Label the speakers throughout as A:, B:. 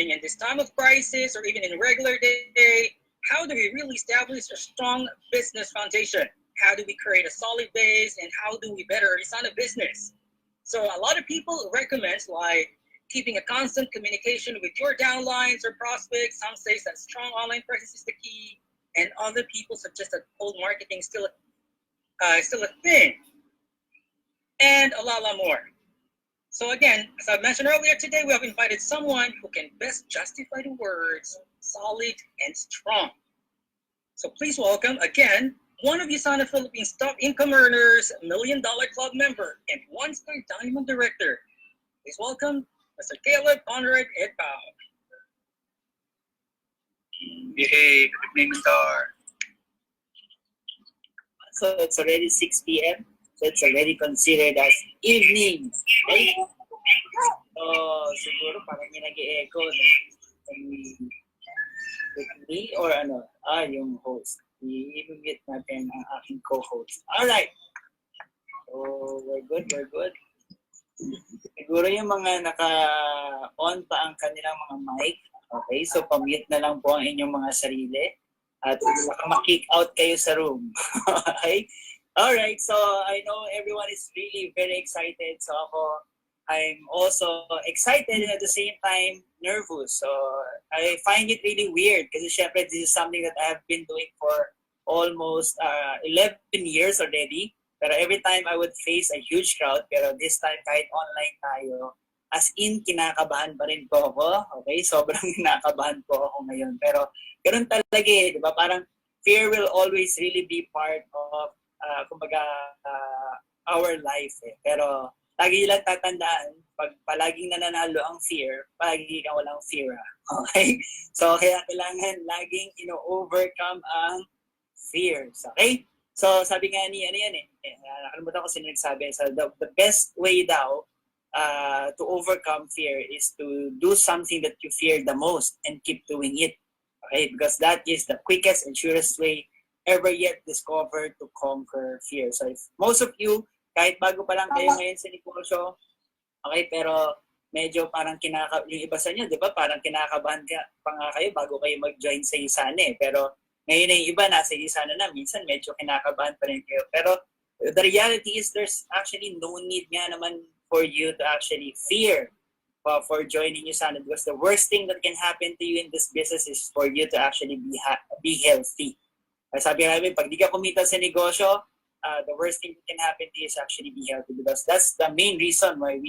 A: in this time of crisis or even in regular day, how do we really establish a strong business foundation? How do we create a solid base, and how do we better run a business? So a lot of people recommend like keeping a constant communication with your downlines or prospects. Some say that strong online presence is the key, and other people suggest that cold marketing is still a thing, and a lot more. So again, as I mentioned earlier today, we have invited someone who can best justify the words solid and strong. So please welcome again one of USANA Philippines top income earners, $1 Million Club member, and one-star Diamond Director. Please welcome Mr. Caleb Conrad Edpao.
B: Hey, good evening, Star.
C: So it's already 6 p.m. So it's already considered as evening. Right? So siguro parang may nag-echo no? With me or ano? Yung host. I-mute natin ang aking co-host. Alright. So we're good. Siguro yung mga naka-on pa ang kanilang mga mic. Okay, so pamute na lang po ang inyong mga sarili. At baka ma-kick out kayo sa room. Okay? Alright, so I know everyone is really very excited. So I'm also excited and at the same time nervous. So I find it really weird kasi syempre this is something that I have been doing for almost 11 years already. Pero every time I would face a huge crowd, pero this time kahit online tayo, as in kinakabahan pa rin po ako. Okay, sobrang kinakabahan po ako ngayon. Pero ganoon talaga eh, di ba? Parang fear will always really be part of kumbaga our life eh. Pero lagi lang tatandaan, pag palaging nananalo ang fear, palagi kang walang fear. Okay? So, kaya kailangan laging overcome ang fears. Okay? So, sabi nga ni, nakalimutan ko sino nagsabi. So, the best way daw to overcome fear is to do something that you fear the most and keep doing it. Okay? Because that is the quickest and surest way ever yet discovered to conquer fear. So, if most of you, kahit bago pa lang kayo ngayon sa negosyo, okay, pero medyo parang yung iba sa inyo, di ba? Parang kinakabahan pa nga kayo bago kayo mag-join sa USANA eh. Pero ngayon na yung iba, nasa USANA na, minsan medyo kinakabahan pa rin kayo. Pero the reality is there's actually no need nga naman for you to actually fear for joining USANA because the worst thing that can happen to you in this business is for you to actually be healthy. Sabi namin, pag di ka kumita sa negosyo, the worst thing that can happen to you is actually be healthy because that's the main reason why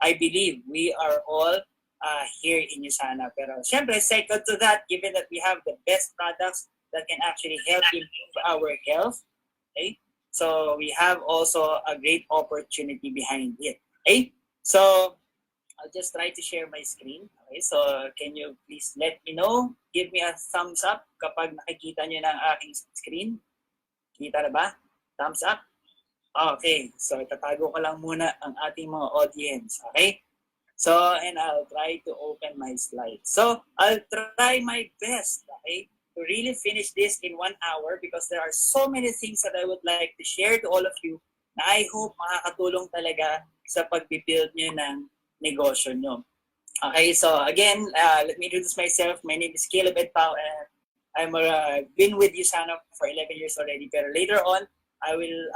C: I believe we are all here in USANA. Pero syempre, second to that, given that we have the best products that can actually help improve our health, okay? So we have also a great opportunity behind it. Okay? So I'll just try to share my screen. Okay? So can you please let me know? Give me a thumbs up kapag nakikita nyo na ang aking screen. Kita na ba? Thumbs up? Okay. So itatago ko lang muna ang ating mga audience. Okay? So, and I'll try to open my slides. So, I'll try my best, okay, to really finish this in 1 hour because there are so many things that I would like to share to all of you na I hope makakatulong talaga sa pag-build nyo ng negosyo nyo. Okay, so again, let me introduce myself. My name is Caleb Edpao and I'm been with USANA for 11 years already. Pero later on, I will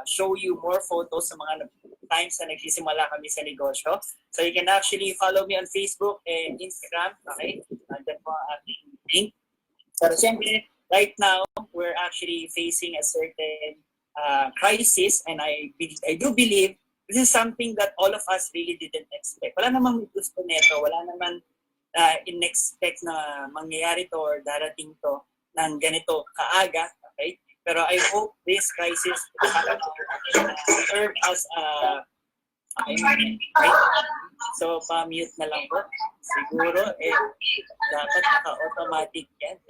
C: show you more photos sa mga times na nagsisimula kami sa negosyo. So you can actually follow me on Facebook and Instagram. Okay? Nandiyan po ang ating link. Pero siyempre, right now, we're actually facing a certain crisis and I do believe this is something that all of us really didn't expect. Wala namang gusto nito. Wala naman in-expect na mangyayari to or darating to ng ganito kaaga. Okay? Pero I hope this crisis serve as right? So, pa-mute na lang po. Siguro, dapat naka-automatic yan.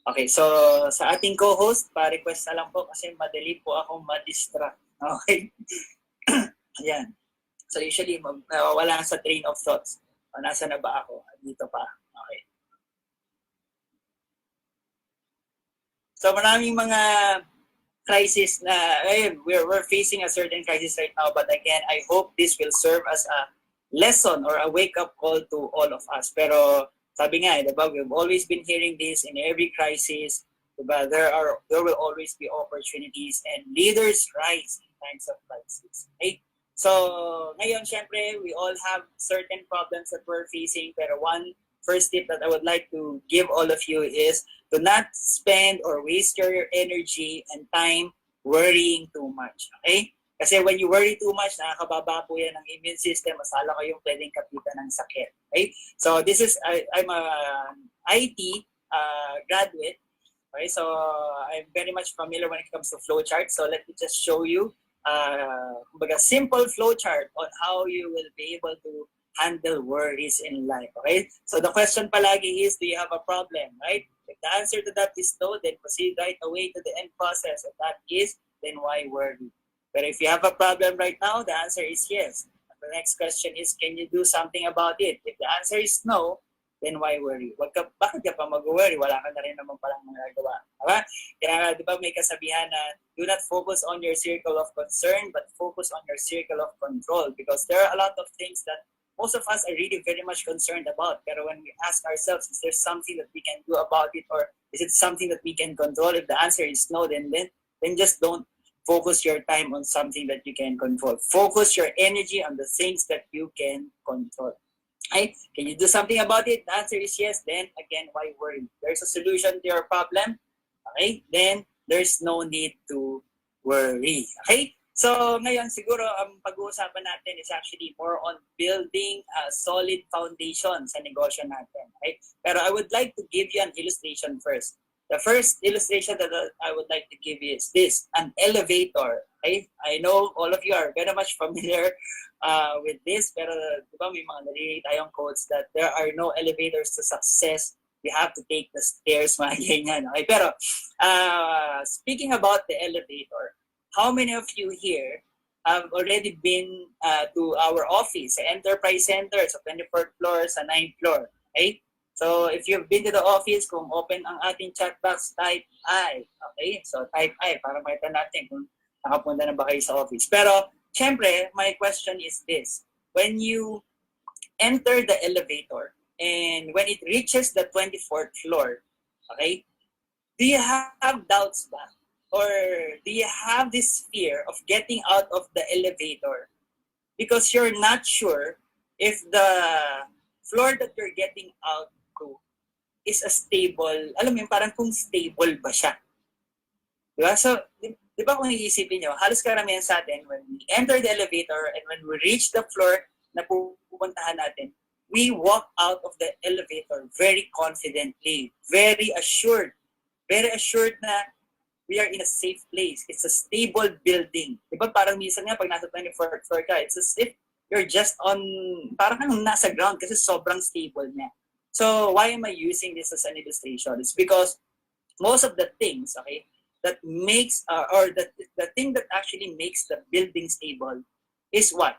C: Okay, so sa ating co-host, pa-request na lang po kasi madali po akong ma-distract. Okay? Ayan. So usually, wala sa train of thoughts. Nasa na ba ako? Dito pa. Okay. So maraming mga crisis na, ayun, we're facing a certain crisis right now, but again, I hope this will serve as a lesson or a wake-up call to all of us. Pero sabi nga, diba, we've always been hearing this in every crisis, diba, there will always be opportunities and leaders rise in times of crisis. Okay? So, ngayon, syempre, we all have certain problems that we're facing, pero one first tip that I would like to give all of you is to not spend or waste your energy and time worrying too much. Okay? Kasi when you worry too much, nakakababa po yan ng immune system, masala kayong pwedeng kapitan ng sakit. Okay? So this is, I'm a IT graduate. Okay? So I'm very much familiar when it comes to flowchart. So let me just show you a simple flowchart on how you will be able to handle worries in life. Okay? So the question palagi is, do you have a problem? Right? If the answer to that is no, then proceed right away to the end process. If that is, then why worry? But if you have a problem right now, the answer is yes. The next question is, can you do something about it? If the answer is no, then why worry? Bakit ka pa mag-worry? Wala ka na rin naman palang magagawa. Diba? Kaya di ba may kasabihan na, do not focus on your circle of concern, but focus on your circle of control. Because there are a lot of things that most of us are really very much concerned about. Pero when we ask ourselves, is there something that we can do about it, or is it something that we can control? If the answer is no, then just don't focus your time on something that you can control. Focus your energy on the things that you can control. Okay? Can you do something about it? The answer is yes. Then again, why worry? There's a solution to your problem. Okay? Then there's no need to worry. Okay? So ngayon siguro ang pag-uusapan natin is actually more on building a solid foundation sa negosyo natin. Okay? Pero I would like to give you an illustration first. The first illustration that I would like to give you is this, an elevator. Okay? I know all of you are very much familiar with this, pero di ba may mga narinig tayong quotes that there are no elevators to success. You have to take the stairs, mga ganyan. Okay? Pero speaking about the elevator, how many of you here have already been to our office, sa Enterprise Center, sa 24th floor, sa 9th floor? Okay? So, if you've been to the office, kung open ang ating chat box, type I. Okay? So, type I para makita natin kung nakapunta na ba kayo sa office. Pero, syempre, my question is this. When you enter the elevator and when it reaches the 24th floor, okay, do you have doubts ba? Or do you have this fear of getting out of the elevator because you're not sure if the floor that you're getting out to is a stable, alam mo yun, parang kung stable ba siya. Diba? So, di ba kung iisipin nyo, halos karamihan sa atin, when we enter the elevator and when we reach the floor na pupuntahan natin, we walk out of the elevator very confidently, very assured na we are in a safe place. It's a stable building. Diba parang minsan nga pag nasa 24th floor ka, it's as if you're just on, parang kang nasa ground kasi sobrang stable niya. So why am I using this as an illustration? It's because most of the things, okay, that makes, or the thing that actually makes the building stable is what?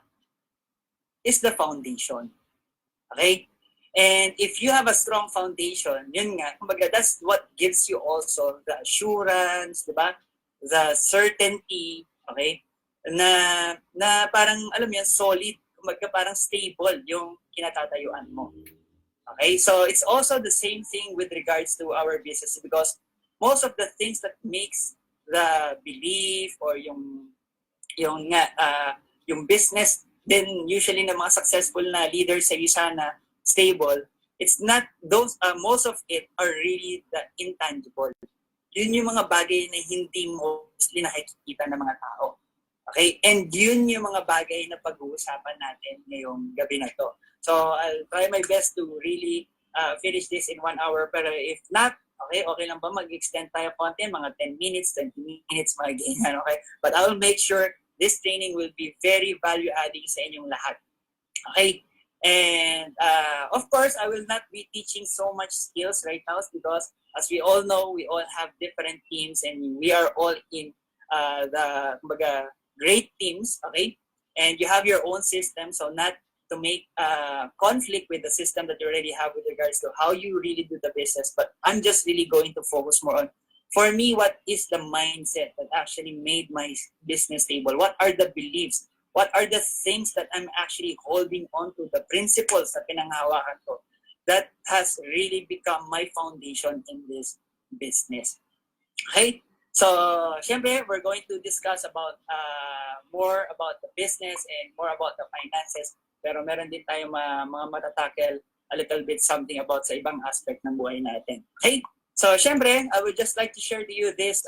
C: Is the foundation. Okay? And if you have a strong foundation, yun nga, kumbaga, that's what gives you also the assurance, diba? The certainty, okay? Na parang, alam mo yan, solid, kumbaga parang stable yung kinatatayuan mo. Okay? So it's also the same thing with regards to our business because most of the things that makes the belief or yung business then usually ng mga successful na leaders sa isa na stable, it's not those, most of it are really the intangible. Yun yung mga bagay na hindi mostly nakikita ng mga tao. Okay? And yun yung mga bagay na pag-uusapan natin ngayong gabi na to. So I'll try my best to really finish this in 1 hour. Pero if not, okay lang ba mag-extend tayo konti, mga 10 minutes, 20 minutes, mga ganyan, okay? But I will make sure this training will be very value-adding sa inyong lahat. Okay? And of course, I will not be teaching so much skills right now because as we all know, we all have different teams and we are all in the great teams, okay? And you have your own system, so not to make conflict with the system that you already have with regards to how you really do the business. But I'm just really going to focus more on for me, what is the mindset that actually made my business stable? What are the beliefs? What are the things that I'm actually holding on to, the principles na pinanghawakan ko that has really become my foundation in this business? Okay? So, syempre, we're going to discuss about more about the business and more about the finances. Pero meron din tayong mga matatakel a little bit something about sa ibang aspect ng buhay natin. Okay? So, syempre, I would just like to share to you this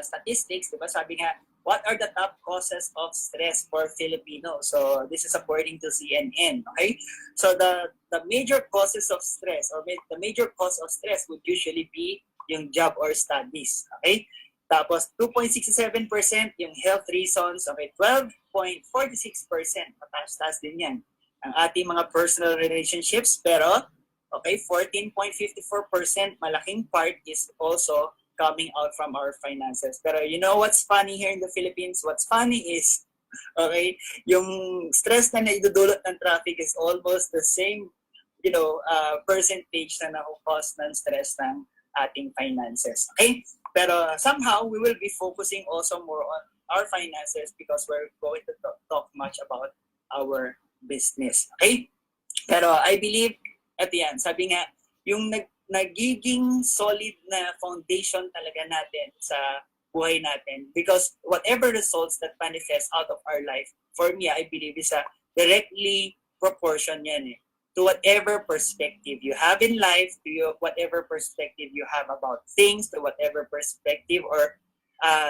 C: statistics. Diba? Sabi nga, what are the top causes of stress for Filipinos? So, this is according to CNN. Okay? So, the major causes of stress or the major cause of stress would usually be yung job or studies. Okay? Tapos, 2.67% yung health reasons. Okay? 12.46%. Mataas-taas din yan. Ang ating mga personal relationships. Pero, okay, 14.54%, malaking part is also coming out from our finances. Pero you know what's funny here in the Philippines? What's funny is, okay, yung stress na naidudulot ng traffic is almost the same, percentage na nakukos ng stress ng ating finances. Okay? Pero somehow, we will be focusing also more on our finances because we're going to talk much about our business. Okay? Pero I believe, at the end, sabi nga, yung nagiging solid na foundation talaga natin sa buhay natin because whatever results that manifest out of our life, for me, I believe is a directly proportion yan to whatever perspective you have in life, to whatever perspective you have about things, to whatever perspective or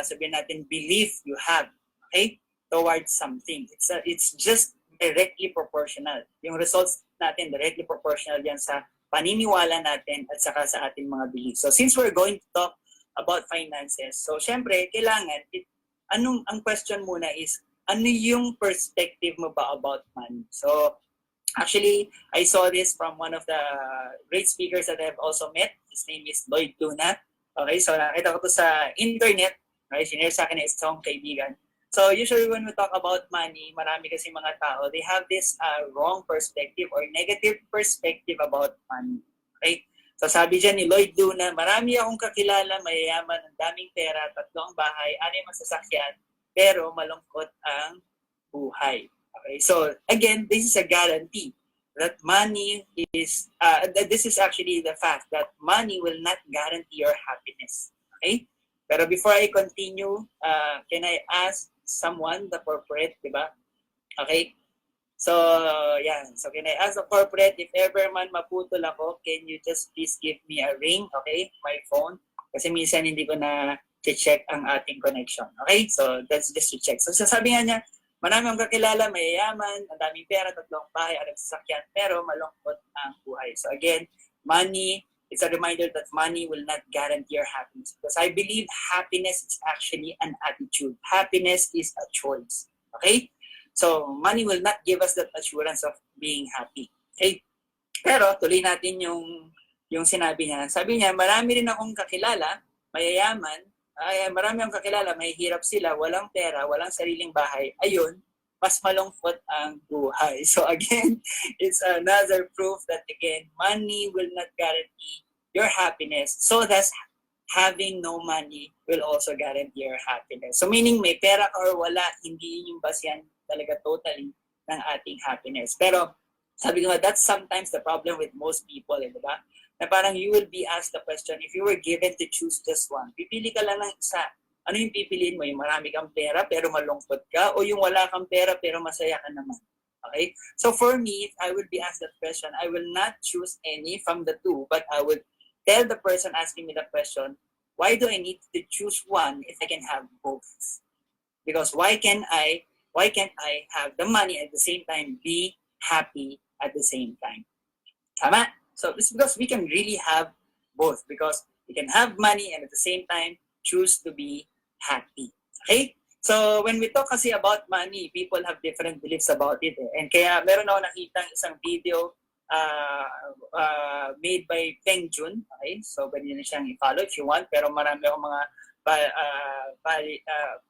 C: sabihin natin belief you have, okay, towards something. It's just directly proportional. Yung results natin directly proportional yan sa paniniwala natin at saka sa ating mga beliefs. So since we're going to talk about finances, so syempre, kailangan, ang question muna is, ano yung perspective mo ba about money? So actually, I saw this from one of the great speakers that I've also met. His name is Lloyd Luna. Okay, so nakita ko to sa internet. Okay, sinare sa akin na isang kaibigan. So usually when we talk about money, marami kasi mga tao, they have this wrong perspective or negative perspective about money. Okay? So sabi dyan ni Lloyd Luna, marami akong kakilala, mayayaman, ang daming pera, 3 ang bahay, 6 masasakyan, pero malungkot ang buhay. Okay? So again, this is a guarantee that money is, this is actually the fact that money will not guarantee your happiness. Okay? Pero before I continue, can I ask someone, the corporate, di ba? Okay? So, yan. So, can I ask the corporate, if ever man maputol ako, can you just please give me a ring, okay? My phone. Kasi minsan hindi ko na check ang ating connection. Okay? So, that's just to check. So, sasabi nga niya, marami akong kakilala, mayayaman, ang daming pera, 3 bahay, 6 sasakyan, pero malungkot ang buhay. So, again, money, it's a reminder that money will not guarantee your happiness. Because I believe happiness is actually an attitude. Happiness is a choice. Okay? So, money will not give us that assurance of being happy. Okay? Pero, tuloy natin yung sinabi niya. Sabi niya, marami rin akong kakilala, mayayaman, marami akong kakilala, may hirap sila, walang pera, walang sariling bahay. Ayun, mas malungkot ang buhay. So again, it's another proof that again, money will not guarantee your happiness. So thus, having no money will also guarantee your happiness. So meaning may pera or wala, hindi yun yung basihan talaga totally ng ating happiness. Pero sabi ko nga, that's sometimes the problem with most people, di ba? Na parang you will be asked the question, if you were given to choose just one, pipili ka lang ng isa. Ano yung pipiliin mo? Yung marami kang pera pero malungkot ka o yung wala kang pera pero masaya ka naman? Okay? So for me, if I would be asked that question, I will not choose any from the two, but I would tell the person asking me the question, why do I need to choose one if I can have both? Because why can't I have the money at the same time be happy at the same time? Tama? So it's because we can really have both because we can have money and at the same time choose to be happy. Okay? So when we talk kasi about money, people have different beliefs about it. And kaya meron ako nakitang isang video made by Peng Jun. Okay? So pwede nyo na siyang i-follow if you want. Pero marami akong mga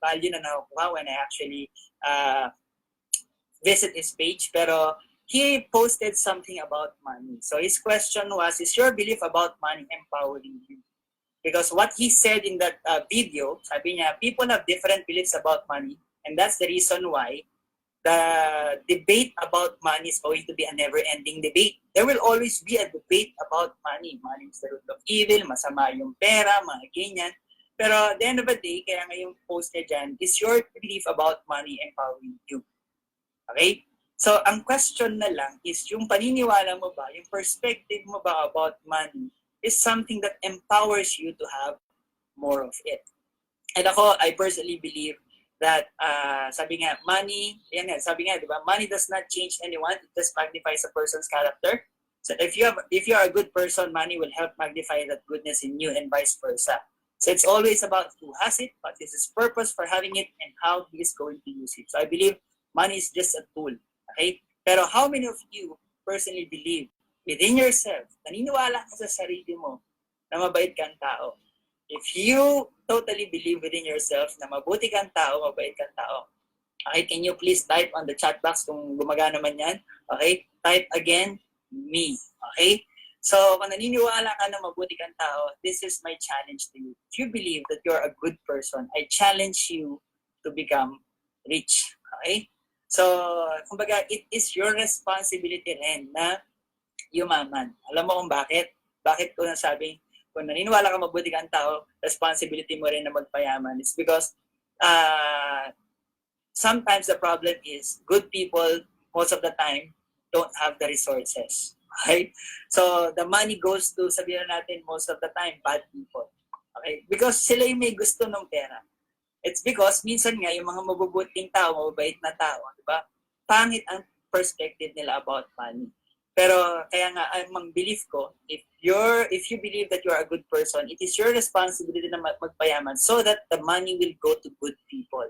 C: value na nakukuha when I actually visit his page. Pero he posted something about money. So his question was, is your belief about money empowering you? Because what he said in that video, sabi niya, people have different beliefs about money. And that's the reason why the debate about money is going to be a never-ending debate. There will always be a debate about money. Money is the root of evil, masama yung pera, mga ganyan. Pero at the end of the day, kaya nga yung post niya dyan, is your belief about money empowering you? Okay? So, ang question na lang is yung paniniwala mo ba, yung perspective mo ba about money is something that empowers you to have more of it. And ako, I personally believe that, sabi nga, money, yan nga, sabi nga, di ba, money does not change anyone, it just magnifies a person's character. So if you are a good person, money will help magnify that goodness in you and vice versa. So it's always about who has it, what is his purpose for having it, and how he is going to use it. So I believe money is just a tool. Okay? Pero how many of you personally believe within yourself, naniniwala ka sa sarili mo na mabait kang tao? If you totally believe within yourself na mabuti kang tao, mabait kang tao, okay, can you please type on the chat box kung gumagana man yan? Okay? Type again, me. Okay? So, kung naniniwala ka na mabuti kang tao, this is my challenge to you. If you believe that you're a good person, I challenge you to become rich. Okay? So, kumbaga, it is your responsibility rin na yumaman. Alam mo kung bakit? Bakit ko nasabing, kung naniniwala ka mabuti kang tao, responsibility mo rin na magpayaman. It's because sometimes the problem is good people, most of the time, don't have the resources. Okay? So, the money goes to, sabihin natin, most of the time, bad people. Okay? Because sila yung may gusto ng pera. It's because, minsan nga, yung mga mabubuting tao, mababait na tao, di ba? Pangit ang perspective nila about money. Pero, kaya nga, ang belief ko, if you believe that you're a good person, it is your responsibility na magpayaman so that the money will go to good people.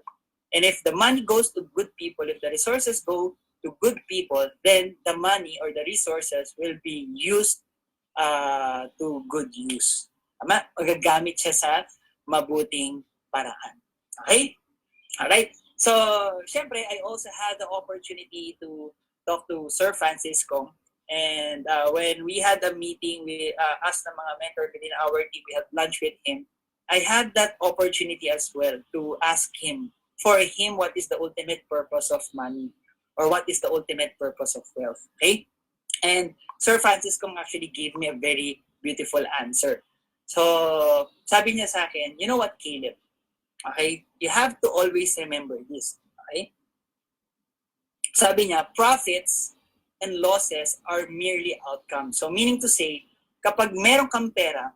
C: And if the money goes to good people, if the resources go to good people, then the money or the resources will be used to good use. Tama? Magagamit siya sa mabuting paraan. Okay? Alright? So, syempre, I also had the opportunity to talk to Sir Francis Kong. And when we had a meeting with us na mga mentor within our team, we had lunch with him. I had that opportunity as well to ask him, for him, what is the ultimate purpose of money? Or what is the ultimate purpose of wealth? Okay? And Sir Francis Kong actually gave me a very beautiful answer. So, sabi niya sa akin, you know what, Caleb? Okay? You have to always remember this. Okay? Sabi niya, profits and losses are merely outcomes. So, meaning to say, kapag meron kang pera,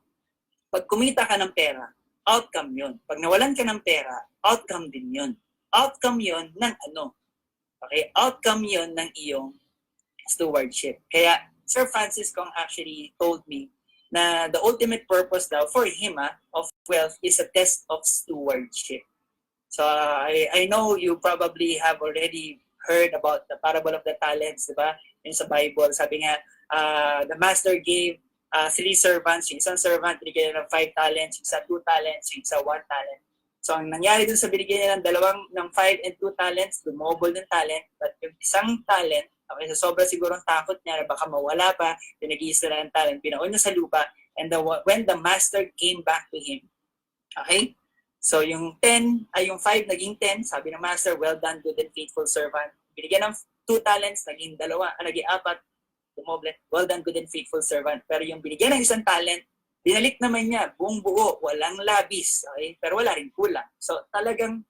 C: pag kumita ka ng pera, outcome yun. Pag nawalan ka ng pera, outcome din yun. Outcome yun ng ano? Okay? Outcome yun ng iyong stewardship. Kaya, Sir Francis Kong actually told me na the ultimate purpose daw for him of wealth is a test of stewardship. So, I know you probably have already heard about the parable of the talents, di ba? Yung sa Bible, sabi nga, the master gave 3 servants, yung isang servant, binigyan niya ng 5 talents, yung isa 2 talents, yung isa 1 talent. So, ang nangyari dun sa binigyan niya ng 5 and 2 talents, dumobol ng talent, but yung isang talent, okay, so sobra sigurong takot niya na baka mawala pa, pinag-iisa na ng talent, pinaon niya sa lupa, and when the master came back to him, okay, so yung 5 naging 10, sabi ng master, well done, good and faithful servant. Binigyan ng 2 talents, naging 4, dumoble, well done, good and faithful servant. Pero yung binigyan ng isang talent, binalik naman niya, buong buo, walang labis, okay? Pero wala rin kulang. So talagang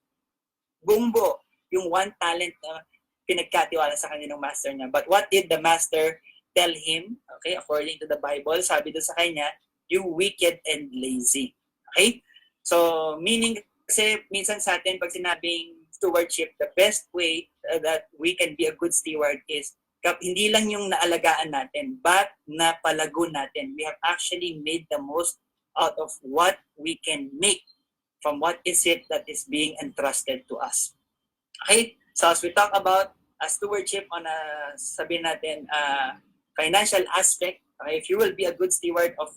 C: buong buo, yung 1 talent na pinagkatiwala sa kanya ng master niya. But what did the master tell him? Okay, according to the Bible, sabi doon sa kanya, you wicked and lazy. Okay? So, meaning, kasi minsan sa atin, pag sinabing stewardship, the best way that we can be a good steward is hindi lang yung naalagaan natin, but napalago natin. We have actually made the most out of what we can make from what is it that is being entrusted to us. Okay? So as we talk about stewardship on sabihin natin, financial aspect, okay, if you will be a good steward of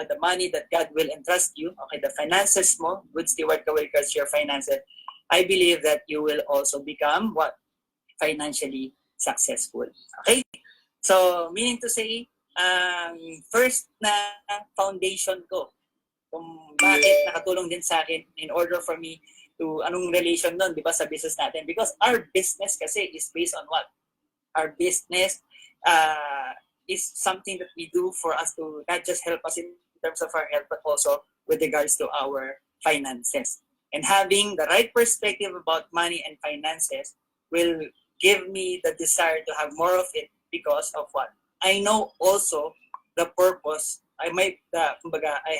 C: the money that God will entrust you, okay, the finances mo, good steward ka with your finances, I believe that you will also become what? Financially successful. Okay? So, meaning to say, first na foundation ko kung bakit nakatulong din sa akin in order for me to anong relation nun, di ba, sa business natin. Because our business kasi is based on what? Our business is something that we do for us to not just help us in terms of our health, but also with regards to our finances. And having the right perspective about money and finances will give me the desire to have more of it because of what? I know also the purpose. I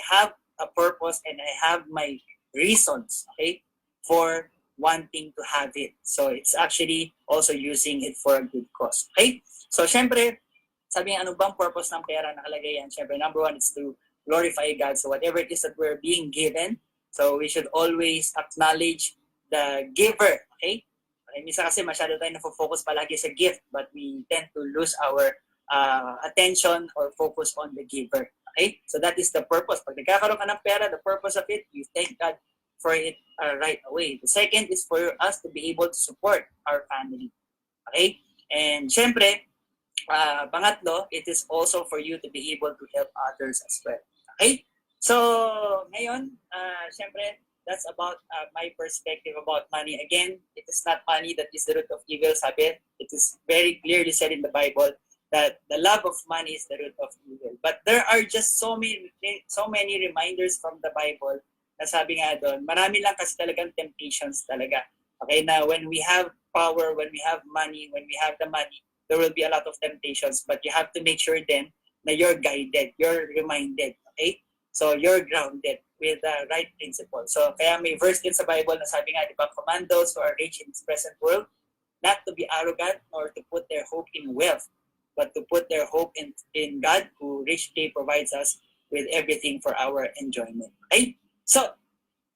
C: have a purpose and I have my reasons, okay, for wanting to have it. So it's actually also using it for a good cause. Okay? So syempre, sabi nga, ano bang purpose ng pera nakalagay yan? Syempre, number one is to glorify God. So whatever it is that we're being given, so we should always acknowledge the giver. Okay? Minsan kasi masyado tayo na-focus palagi sa gift, but we tend to lose our attention or focus on the giver. Okay? So that is the purpose. Pag nagkakaroon ka ng pera, the purpose of it, you thank God for it right away. The second is for us to be able to support our family. Okay? And syempre, pangatlo, it is also for you to be able to help others as well. Okay? So, ngayon, syempre, that's about my perspective about money. Again, it is not money that is the root of evil, sabi. It is very clearly said in the Bible that the love of money is the root of evil. But there are just so many reminders from the Bible na sabi nga doon, marami lang kasi talagang temptations talaga. Okay, na when we have power, when we have money, when we have the money, there will be a lot of temptations. But you have to make sure then na you're guided, you're reminded. Okay? So you're grounded with the right principle. So kaya may verse din sa Bible na sabi nga, di ba, command those who are rich in this present world not to be arrogant nor to put their hope in wealth, but to put their hope in God who richly provides us with everything for our enjoyment. Okay? So,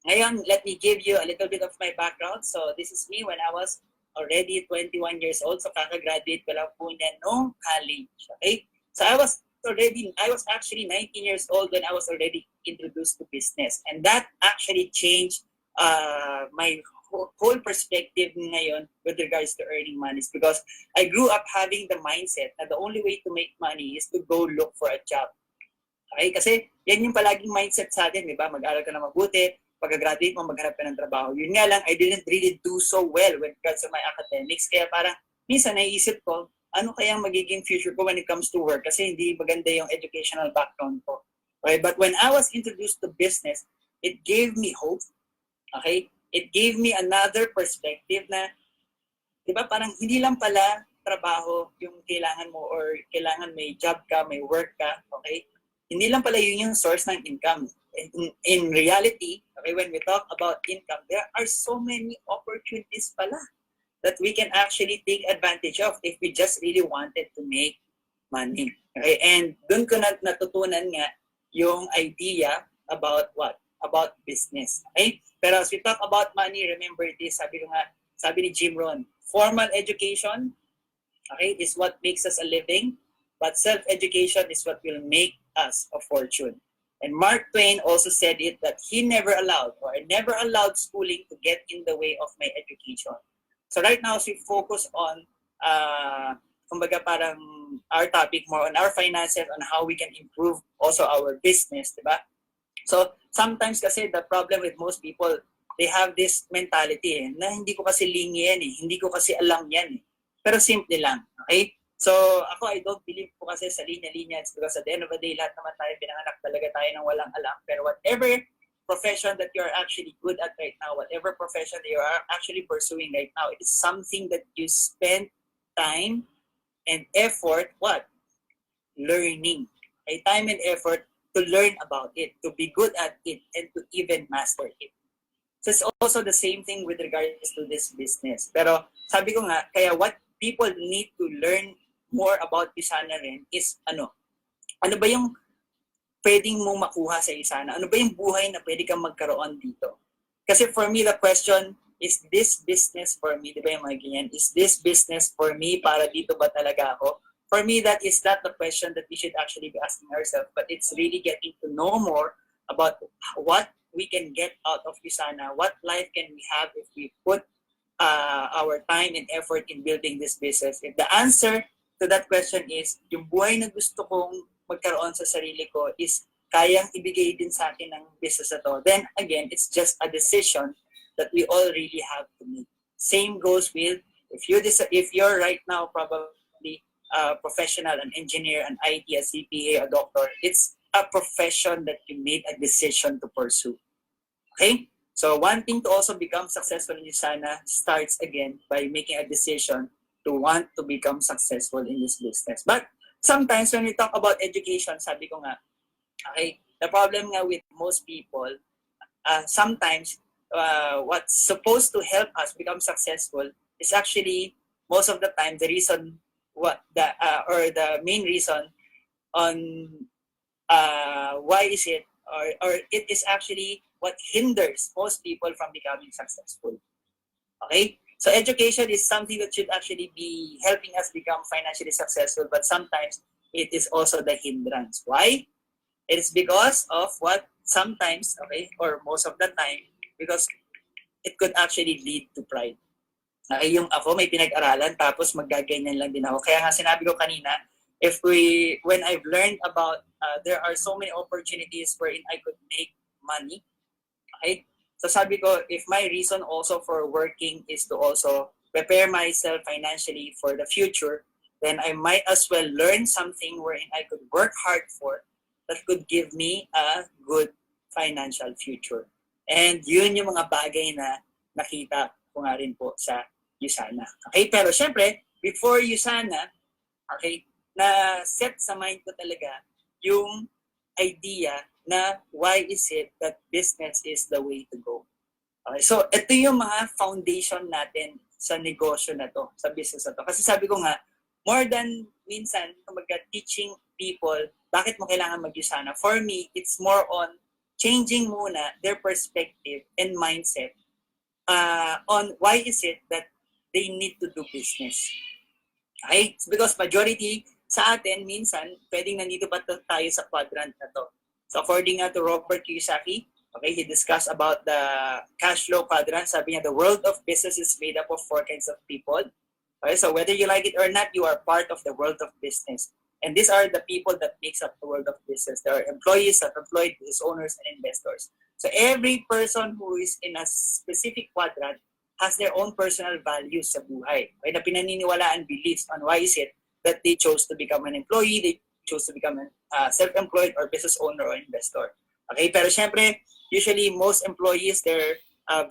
C: ngayon, let me give you a little bit of my background. So, this is me when I was already 21 years old. So, kakagraduate ko lang po niya noong college. Okay? So, I was actually 19 years old when I was already introduced to business. And that actually changed my whole perspective ngayon with regards to earning money. Because I grew up having the mindset na the only way to make money is to go look for a job. Okay? Kasi yan yung palaging mindset sa atin, di ba? Mag-aral ka na mabuti, pagka-graduate mo, maghanap ka ng trabaho. Yun nga lang, I didn't really do so well when it comes to my academics. Kaya parang, minsan naiisip ko, ano kayang magiging future ko when it comes to work? Kasi hindi maganda yung educational background ko. Okay? But when I was introduced to business, it gave me hope. Okay? It gave me another perspective na, di ba, parang hindi lang pala trabaho yung kailangan mo or kailangan may job ka, may work ka, okay? Hindi lang pala yun yung source ng income. In reality, okay, when we talk about income, there are so many opportunities pala that we can actually take advantage of if we just really wanted to make money. Okay? And dun ko natutunan nga yung idea about what? About business. Okay? Pero as we talk about money, remember this, sabi ni Jim Rohn, formal education, okay, is what makes us a living, but self-education is what will make us a fortune. And Mark Twain also said it that he never allowed schooling to get in the way of my education. So right now, as we focus on, kumbaga parang our topic more on our finances, on how we can improve also our business, di ba? So sometimes kasi the problem with most people, they have this mentality na hindi ko kasi linya yan hindi ko kasi alam yan Pero simple lang, okay? So, ako, I don't believe po kasi sa linya-linya. It's because at the end of the day, lahat naman tayo pinanganak talaga tayo ng walang alam. Pero whatever profession that you're actually good at right now, whatever profession that you are actually pursuing right now, it is something that you spend time and effort, what? Learning. Okay? Time and effort to learn about it, to be good at it, and to even master it. So it's also the same thing with regards to this business. Pero sabi ko nga, kaya what people need to learn more about Isana rin is ano ba yung pwedeng mong makuha sa Isana? Ano ba yung buhay na pwede kang magkaroon dito? Kasi for me, the question, is this business for me? Di ba yung mga ganyan? Is this business for me? Para dito ba talaga ako? For me, that is not the question that we should actually be asking ourselves, but it's really getting to know more about what we can get out of Isana, what life can we have if we put our time and effort in building this business. If the answer to that question is, yung buhay na gusto kong magkaroon sa sarili ko is kayang ibigay din sa akin ng business na to, then again, it's just a decision that we all really have to make. Same goes with if you're right now probably a professional, an engineer, an IT, a CPA, a doctor, it's a profession that you made a decision to pursue. Okay? So wanting to also become successful in Usana starts again by making a decision to want to become successful in this business. But sometimes when we talk about education, sabi ko nga, okay, the problem nga with most people, sometimes what's supposed to help us become successful is actually most of the time the reason or the main reason on why is it or it is actually what hinders most people from becoming successful. Okay? So education is something that should actually be helping us become financially successful, but sometimes it is also the hindrance. Why? It is because of what sometimes, okay, or most of the time, because it could actually lead to pride. Okay, yung ako may pinag-aralan tapos maggaganyan lang din ako. Kaya nga sinabi ko kanina, when I've learned about there are so many opportunities wherein I could make money, okay? So sabi ko, if my reason also for working is to also prepare myself financially for the future, then I might as well learn something wherein I could work hard for that could give me a good financial future. And yun yung mga bagay na nakita ko nga rin po sa Usana. Okay, pero syempre, before Usana, okay, na set sa mind ko talaga yung idea na why is it that business is the way to go. Okay, so ito yung mga foundation natin sa negosyo na to, sa business na to. Kasi sabi ko nga, more than minsan, kumbaga teaching people, bakit mo kailangan mag-Usana? For me, it's more on changing muna their perspective and mindset on why is it that they need to do business. Okay? It's because majority sa atin, minsan, pwedeng nandito pa tayo sa quadrant na to. So according to Robert Kiyosaki, okay, he discussed about the cash flow quadrant. Sabi niya, the world of business is made up of 4 kinds of people. Okay, so whether you like it or not, you are part of the world of business. And these are the people that makes up the world of business. There are employees, self-employed, business owners, and investors. So every person who is in a specific quadrant has their own personal values sa buhay. Okay, na pinaniniwalaan beliefs on why is it that they chose to become an employee, they chose to become a self-employed or business owner or investor. Okay, pero syempre, usually most employees, their the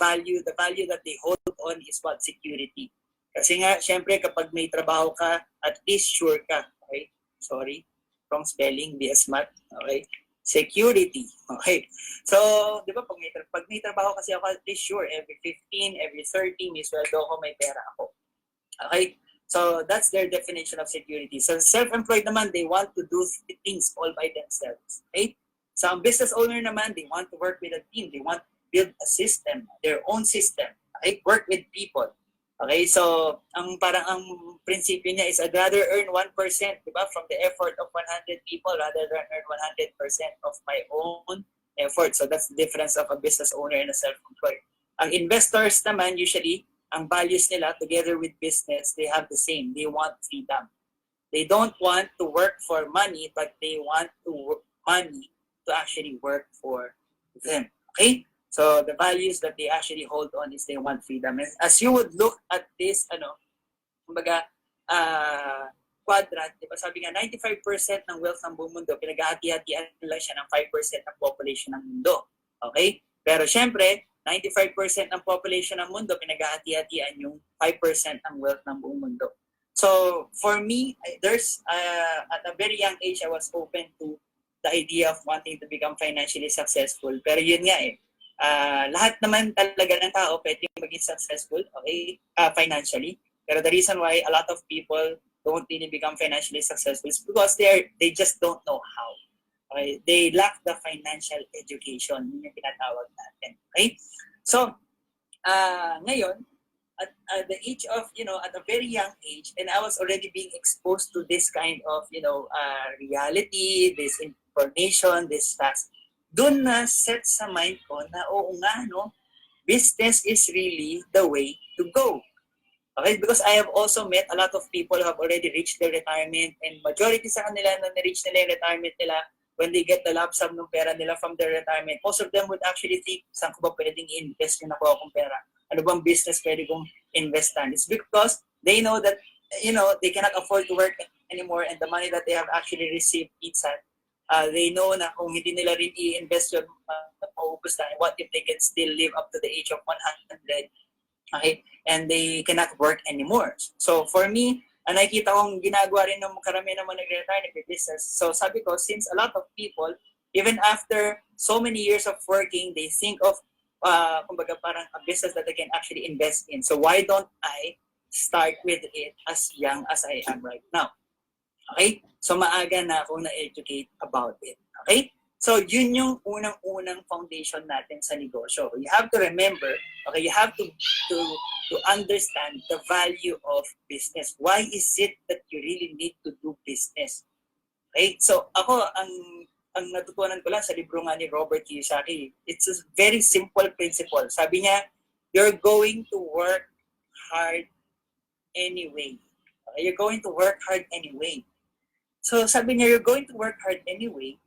C: value that they hold on is what? Security. Kasi nga, syempre, kapag may trabaho ka, at least sure ka. Okay? Sorry, wrong spelling, BS Math. Okay? Security. Okay? So, di ba, pag may trabaho kasi ako, at least sure, every 15, every 30, may sweldo ako, may pera ako. Okay? So, that's their definition of security. So, self-employed naman, they want to do things all by themselves. Okay? So, ang business owner naman, they want to work with a team. They want to build a system, their own system. Okay? Work with people. Okay? So, ang prinsipyo niya is I'd rather earn 1%, diba, from the effort of 100 people rather than earn 100% of my own effort. So, that's the difference of a business owner and a self-employed. Ang investors naman, usually, ang values nila together with business, they have the same. They want freedom. They don't want to work for money, but they want money to actually work for them. Okay? So the values that they actually hold on is they want freedom. And as you would look at this, kumbaga, quadrant, diba? Sabi nga, 95% ng wealth ng buong mundo, pinag-hati-hatian lang siya ng 5% ng population ng mundo. Okay? Pero syempre, 95% ng population ng mundo, pinag-hati-hatian yung 5% ng wealth ng buong mundo. So, for me, there's, at a very young age, I was open to the idea of wanting to become financially successful. Pero yun nga lahat naman talaga ng tao pwede maging successful, okay, financially. Pero the reason why a lot of people don't really become financially successful is because they just don't know how. Okay? They lack the financial education. Yun yung tinatawag natin. Okay? So, ngayon, at the age of, at a very young age, and I was already being exposed to this kind of, reality, this information, this facts, dun na set sa mind ko na, oo nga, business is really the way to go. Okay? Because I have also met a lot of people who have already reached their retirement, and majority sa kanila na na-reach nila yung retirement nila, when they get the lump sum ng pera nila from their retirement, most of them would actually think, saan ko ba pwedeng i-invest yung nakuha kong pera? Ano bang business pwede kong investan? It's because they know that, they cannot afford to work anymore, and the money that they have actually received each time, they know na kung hindi nila rin i-invest yun, maubos na. What if they can still live up to the age of 100, okay? And they cannot work anymore. So for me, nakikita kong ginagawa rin ng karamihan ng mga nag-retire nag-business. So sabi ko, since a lot of people, even after so many years of working, they think of, kumbaga parang a business that they can actually invest in. So why don't I start with it as young as I am right now? Okay? So maaga na ako na-educate about it. Okay? So yun yung unang-unang foundation natin sa negosyo. You have to remember, okay, you have to understand the value of business. Why is it that you really need to do business? Okay? So ako, ang natutunan ko lang sa libro nga ni Robert Kiyosaki, it's a very simple principle. Sabi niya, you're going to work hard anyway. Okay? You're going to work hard anyway. So sabi niya, you're going to work hard anyway,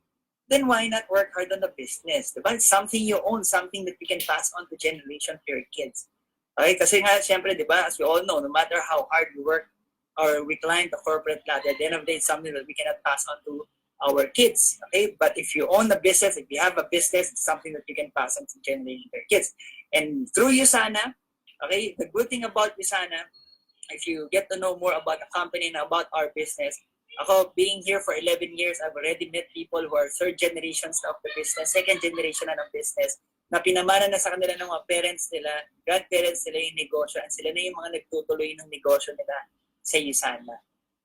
C: then why not work hard on the business? Diba? It's something you own, something that you can pass on to generation to your kids. Okay? Kasi nga, syempre, diba, as we all know, no matter how hard we work or we climb the corporate ladder, at the end of the day, it's something that we cannot pass on to our kids. Okay? But if you own the business, if you have a business, it's something that you can pass on to generation to your kids. And through USANA, okay, the good thing about USANA, if you get to know more about the company and about our business, ako, being here for 11 years, I've already met people who are third generations of the business, second generation na ng business, na pinamana na sa kanila ng mga parents nila, grandparents nila yung negosyo, and sila na yung mga nagtutuloy ng negosyo nila sa USANA.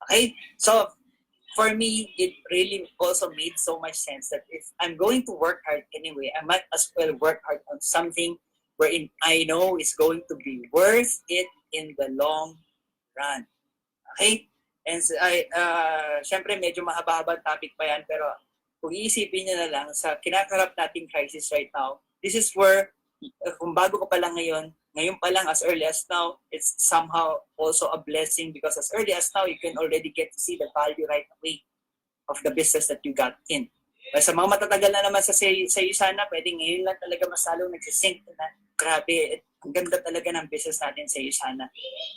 C: Okay? So, for me, it really also made so much sense that if I'm going to work hard anyway, I might as well work hard on something wherein I know is going to be worth it in the long run. Okay? And syempre medyo mahaba-haba topic pa yan, pero kung iisipin niyo na lang sa kinakarap nating crisis right now, this is where, kung bago ka pa lang ngayon pa lang, as early as now, it's somehow also a blessing because as early as now, you can already get to see the value right away of the business that you got in. But sa mga matatagal na naman sa USANA, pwede ngayon lang talaga masalong nagsisink na grabe, ang ganda talaga ng business natin sa USANA.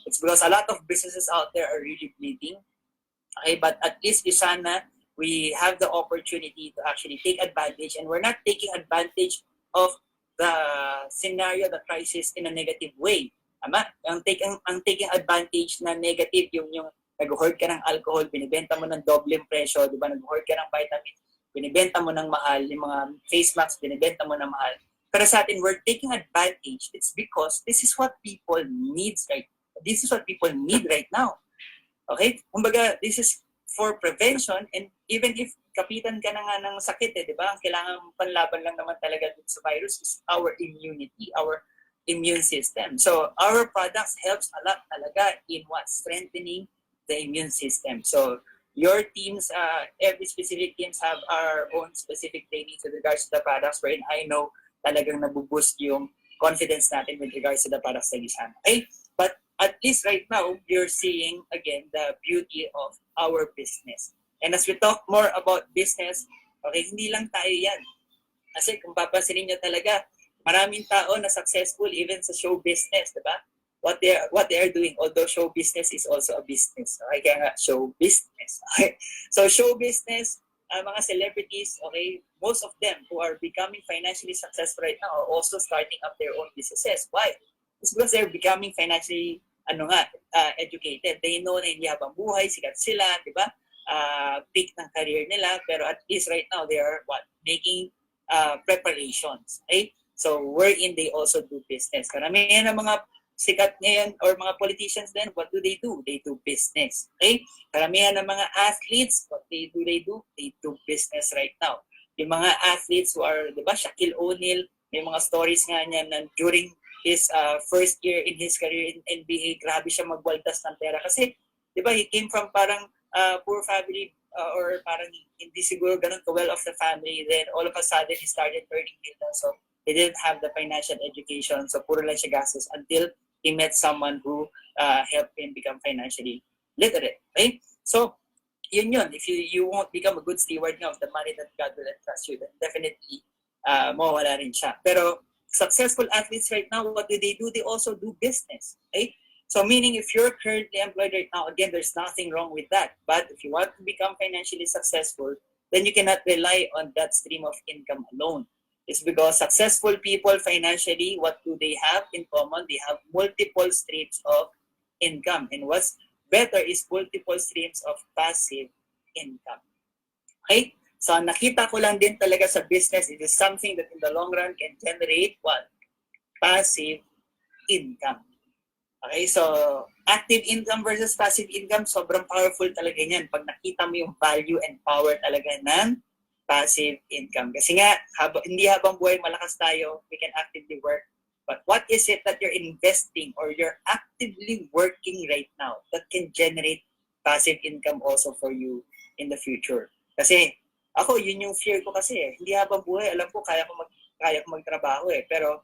C: It's because a lot of businesses out there are really bleeding. Okay, but at least USANA, we have the opportunity to actually take advantage, and we're not taking advantage of the scenario, the crisis in a negative way. Tama? Ang taking advantage na negative, yung nag-hoard ka ng alcohol, binibenta mo ng doble presyo, di ba? Nag-hoard ka ng vitamin, binibenta mo ng mahal, yung mga face masks, binibenta mo ng mahal. Pero sa atin, we're taking advantage. It's because this is what people need right now. Okay? Kumbaga, this is for prevention, and even if kapitan ka na nga ng sakit, di ba? Ang kailangan panlaban lang naman talaga sa virus is our immunity, our immune system. So, our products helps a lot talaga in what? Strengthening the immune system. So, your teams, every specific teams have our own specific trainings with regards to the products, wherein I know talagang nabuboost yung confidence natin with regards to the products na USANA. Okay? But at least right now, you're seeing, again, the beauty of our business. And as we talk more about business, okay, hindi lang tayo yan. Kasi kung papansinin nyo talaga, maraming tao na successful even sa show business, di ba? What they are doing, although show business is also a business. Okay, kaya nga, show business. Okay? So show business, mga celebrities, okay, most of them who are becoming financially successful right now are also starting up their own businesses. Why? It's because they're becoming financially educated. They know na hindi habang buhay, sikat sila, di ba? Peak ng career nila, pero at least right now they are making preparations. Okay? So wherein they also do business. Karamihan ng mga sikat ngayon or mga politicians then, what do? They do business. Okay? Karamihan ng mga athletes, what they do? They do business right now. Yung mga athletes who are, di ba, Shaquille O'Neal, may mga stories nga niya na during his first year in his career in NBA, grabe siya magwaldas ng pera. Kasi, di ba, he came from parang poor family or parang hindi siguro ganun ka-well of the family. Then, all of a sudden, he started earning millions. So, he didn't have the financial education. So, puro lang siya gastos until he met someone who helped him become financially literate. Okay? So, yun. If you won't become a good steward nga of the money that God will entrust you, then definitely mawawala rin siya. Pero successful athletes right now, what do? They also do business. Okay? So meaning if you're currently employed right now, again, there's nothing wrong with that. But if you want to become financially successful, then you cannot rely on that stream of income alone. It's because successful people financially, what do they have in common? They have multiple streams of income. And what's better is multiple streams of passive income. Okay? So nakita ko lang din talaga sa business, it is something that in the long run can generate what? Passive income. Okay, so active income versus passive income, sobrang powerful talaga niyan pag nakita mo yung value and power talaga ng passive income. Kasi nga, hindi habang buhay malakas tayo, we can actively work. But what is it that you're investing or you're actively working right now that can generate passive income also for you in the future? Kasi ako, yun yung fear ko kasi hindi habang buhay, alam ko kaya ko magtrabaho pero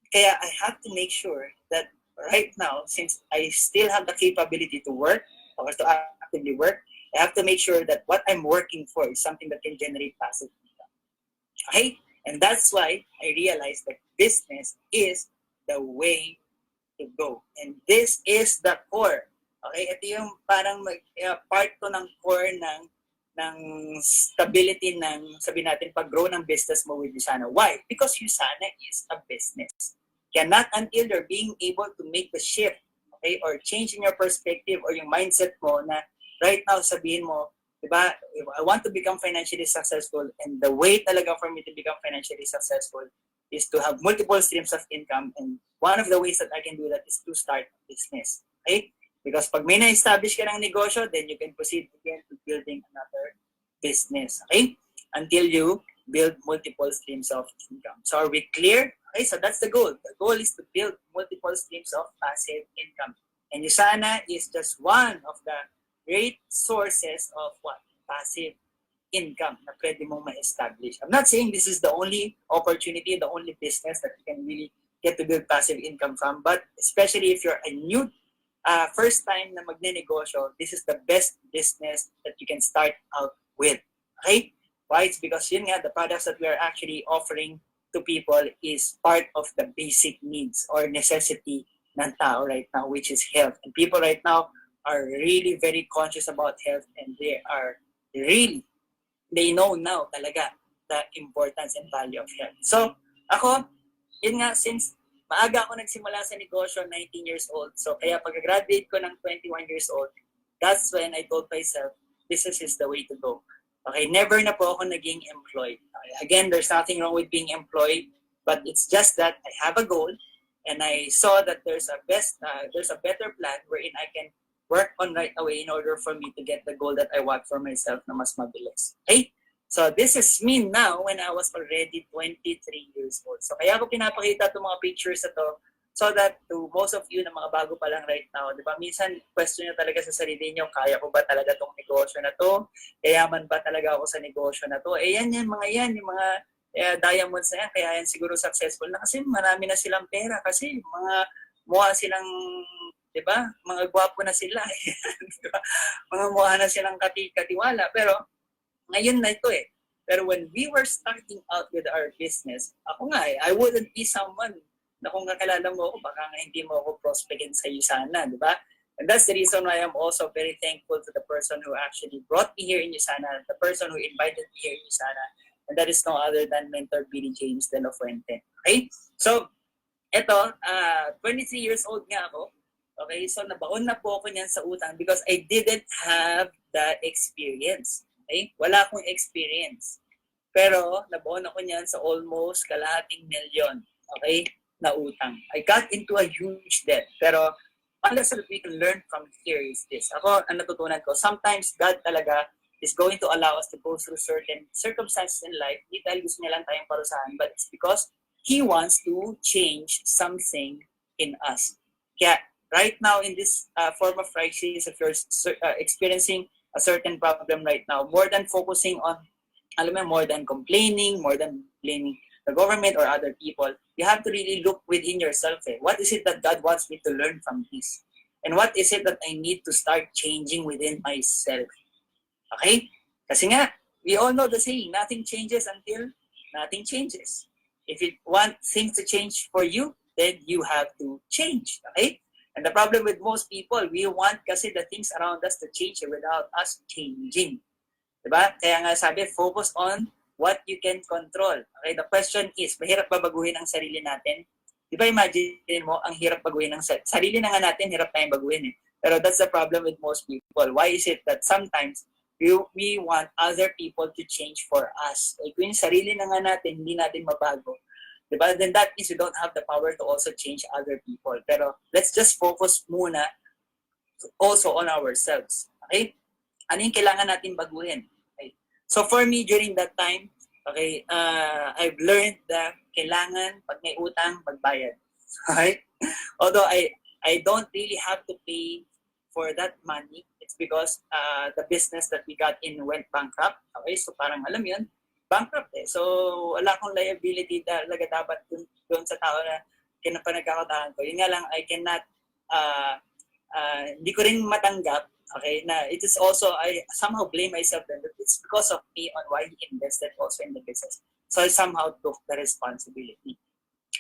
C: kaya I have to make sure that right now, since I still have the capability to work or to actively work, I have to make sure that what I'm working for is something that can generate passive income. Okay? And that's why I realized that business is the way to go. And this is the core. Okay? Ito yung parang part to ng core ng stability ng, sabi natin, pag-grow ng business mo with Usana. Why? Because Usana is a business. Kaya not until you're being able to make the shift, okay, or change in your perspective or yung mindset mo na right now sabihin mo, diba, I want to become financially successful and the way talaga for me to become financially successful is to have multiple streams of income, and one of the ways that I can do that is to start a business. Okay? Because pag may na-establish ka ng negosyo, then you can proceed again to building another business. Okay? Until you build multiple streams of income. So are we clear? Okay, so that's the goal. The goal is to build multiple streams of passive income. And Usana is just one of the great sources of what? Passive income na pwede mong ma-establish. I'm not saying this is the only opportunity, the only business that you can really get to build passive income from, but especially if you're a new first time na magne-negosyo, this is the best business that you can start out with. Okay? Why? It's because yun nga, the products that we are actually offering to people is part of the basic needs or necessity ng tao right now, which is health. And people right now are really very conscious about health, and they know now talaga the importance and value of health. So, ako, yun nga, since maaga ako nagsimula sa negosyo, 19 years old. So, kaya pag-graduate ko ng 21 years old, that's when I told myself, business is the way to go. Okay, never na po ako naging employed. Okay, again, there's nothing wrong with being employed, but it's just that I have a goal, and I saw that there's a better plan wherein I can work on right away in order for me to get the goal that I want for myself na mas mabilis. Okay? So this is me now when I was already 23 years old. So kaya ko pinapakita itong mga pictures na to so that to most of you na mga bago pa lang right now, di ba, minsan question nyo talaga sa sarili nyo, kaya ko ba talaga itong negosyo na to? Kayaman ba talaga ako sa negosyo na to? Yung mga diamonds na yan, kaya yan siguro successful na kasi marami na silang pera, kasi mga mukha silang, di ba, mga gwapo na sila. Diba? Mga mukha na silang katiwala. Pero ngayon na ito Pero when we were starting out with our business, ako nga I wouldn't be someone na kung kakilala mo ako, baka nga hindi mo ako prospectin sa Usana, di ba? And that's the reason why I'm also very thankful to the person who actually brought me here in Usana, the person who invited me here in Usana, and that is no other than Mentor Billy James de la Fuente. Okay? So, eto, 23 years old nga ako. Okay? So, nabaon na po ako niyan sa utang because I didn't have the experience. Okay? Wala akong experience. Pero, nabaon ako niyan sa almost kalahating milyon. Okay? Na utang. I got into a huge debt. Pero, one lesson that we can learn from here is this. Ako, ang natutunan ko, sometimes God talaga is going to allow us to go through certain circumstances in life. Hindi dahil gusto niya lang tayong parusahan, but it's because He wants to change something in us. Kaya, right now in this form of crisis, if you're experiencing a certain problem right now, more than focusing on, more than complaining, more than blaming the government or other people, you have to really look within yourself. What is it that God wants me to learn from this? And what is it that I need to start changing within myself? Okay? Kasi nga, we all know the saying, nothing changes until nothing changes. If you want things to change for you, then you have to change. Okay? And the problem with most people, we want kasi the things around us to change without us changing. Diba? Kaya nga sabi, focus on what you can control. Okay? The question is, mahirap ba baguhin ang sarili natin? Diba imagine mo, ang hirap baguhin ng sarili na nga natin, hirap tayong baguhin eh. Pero that's the problem with most people. Why is it that sometimes we want other people to change for us? Eh, kung yung sarili na nga natin, hindi natin mabago. Diba? Then that means we don't have the power to also change other people. Pero let's just focus muna also on ourselves. Okay? Ano yung kailangan natin baguhin? Okay? So for me, during that time, okay, I've learned that kailangan pag may utang, magbayad. Okay? Although I don't really have to pay for that money. It's because the business that we got in went bankrupt. Okay? So parang alam yun, bankrupt eh. So wala akong liability talaga dapat dun sa tao na pinagkakautahan ko. Yun nga lang, I cannot, hindi ko rin matanggap. Okay, na it is also, I somehow blame myself then that it's because of me on why he invested also in the business. So I somehow took the responsibility.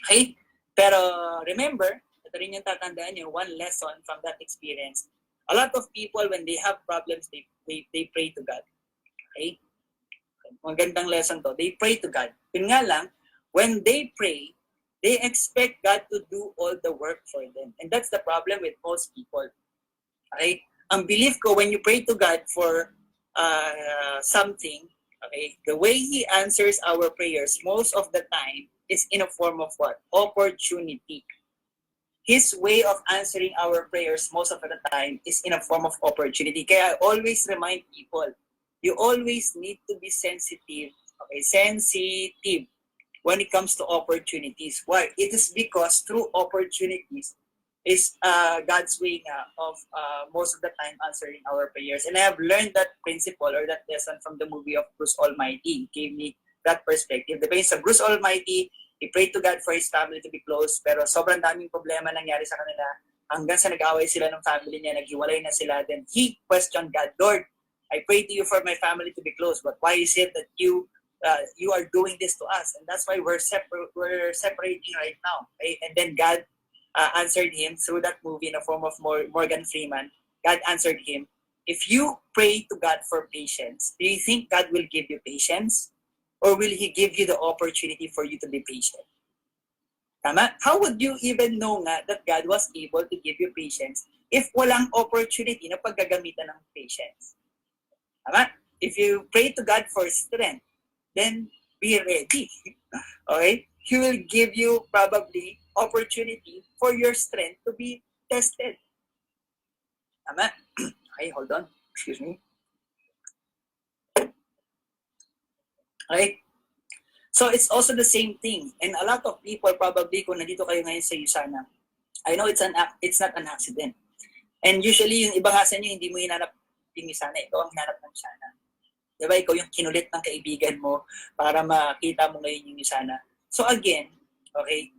C: Okay? Pero remember, ito rin yung tatandaan nyo, one lesson from that experience. A lot of people, when they have problems, they pray to God. Okay? Magandang lesson to. They pray to God. Yun nga lang, when they pray, they expect God to do all the work for them. And that's the problem with most people. Okay? Ang belief ko, when you pray to God for something, okay, the way He answers our prayers most of the time is in a form of what? Opportunity. His way of answering our prayers most of the time is in a form of opportunity. Kaya I always remind people, you always need to be sensitive, okay, sensitive when it comes to opportunities. Why? It is because through opportunities, is God's way of most of the time answering our prayers. And I have learned that principle or that lesson from the movie of Bruce Almighty. It gave me that perspective. Depende sa Bruce Almighty, he prayed to God for his family to be close, pero sobrang daming problema nangyari sa kanila hanggang sa nag-away sila ng family niya, naghiwalay na sila. Then he questioned God, Lord, I pray to you for my family to be close, but why is it that you are doing this to us? And that's why we're separating right now. Okay? And then God answered him through that movie in the form of Morgan Freeman. God answered him, if you pray to God for patience, do you think God will give you patience? Or will He give you the opportunity for you to be patient? Tama? How would you even know nga that God was able to give you patience if walang opportunity na paggagamitan ng patience? Tama? If you pray to God for strength, then be ready. Okay? He will give you probably opportunity for your strength to be tested. Tama? Okay, hold on. Excuse me. Okay? So it's also the same thing. And a lot of people probably, kung nandito kayo ngayon sa Usana, I know it's not an accident. And usually, yung iba nga sa inyo, hindi mo hinanap yung Usana. Ikaw ang hinanap ng Usana. Diba? Ikaw yung kinulit ng kaibigan mo para makita mo ngayon yung Usana. So again, okay,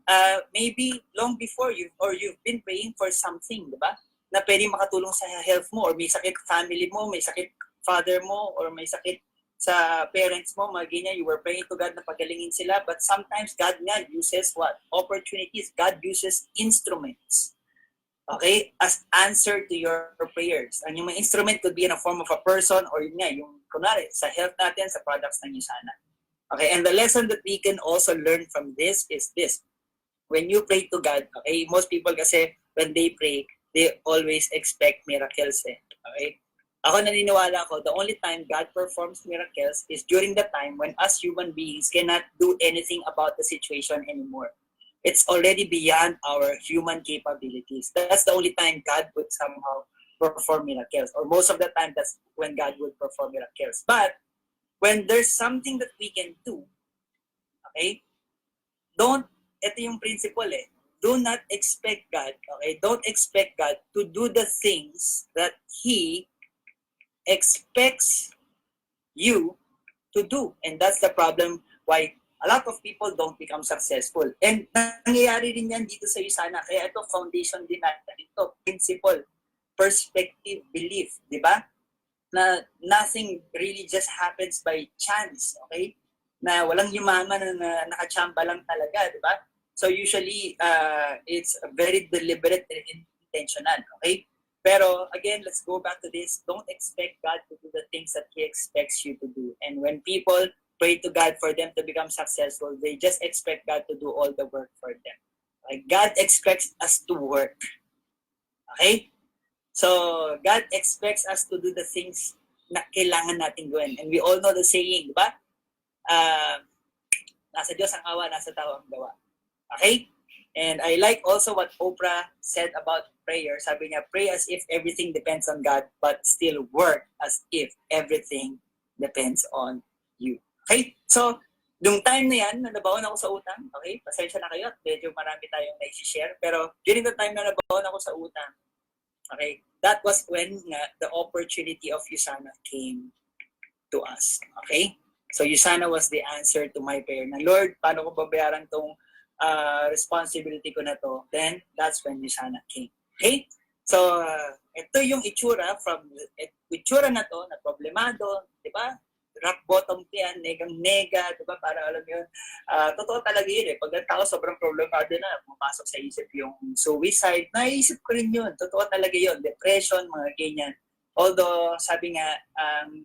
C: maybe long before you've been praying for something, diba? Na pwede makatulong sa health mo, or may sakit family mo, may sakit father mo, or may sakit sa parents mo, mga ganyan, you were praying to God na pagalingin sila, but sometimes God nga uses what? Opportunities. God uses instruments. Okay? As answer to your prayers. And yung mga instrument could be in a form of a person, or yun nga, yung kunwari, sa health natin, sa products ng Usana. Okay, and the lesson that we can also learn from this is this. When you pray to God, okay, most people kasi, when they pray, they always expect miracles eh. Okay? Ako naniniwala ko, the only time God performs miracles is during the time when us human beings cannot do anything about the situation anymore. It's already beyond our human capabilities. That's the only time God would somehow perform miracles. Or most of the time, that's when God would perform miracles. But when there's something that we can do, okay, ito yung principle eh, do not expect God, okay, don't expect God to do the things that He expects you to do. And that's the problem why a lot of people don't become successful. And nangyayari rin yan dito sa Usana. Kaya ito, foundation din natin ito. Principle, perspective, belief. Di ba? na nothing really just happens by chance, okay? Na walang yumaman na nakachamba lang talaga, di ba? So usually, it's very deliberate and intentional, okay? Pero again, let's go back to this. Don't expect God to do the things that He expects you to do. And when people pray to God for them to become successful, they just expect God to do all the work for them. Like God expects us to work. Okay? So, God expects us to do the things na kailangan natin gawin. And we all know the saying, di ba? Nasa Diyos ang awa, nasa tao ang gawa. Okay? And I like also what Oprah said about prayer. Sabi niya, pray as if everything depends on God, but still work as if everything depends on you. Okay? So, yung time na yan, nabaon ako sa utang, okay? Pasensya na kayo, medyo marami tayong na-share. Pero during the time na nabaon ako sa utang, okay, that was when the opportunity of Usana came to us. Okay? So, Usana was the answer to my prayer na, Lord, paano ko babayaran tong responsibility ko na to? Then, that's when Usana came. Okay? So, ito yung itsura itsura na to, na problemado, di ba? Rock bottom yan, negang-nega, di ba? Para alam yun, totoo talaga yun eh. Pag ang tao sobrang problemado na, pumapasok sa isip yung suicide, naisip ko rin yun. Totoo talaga yun. Depression, mga ganyan. Although, sabi nga,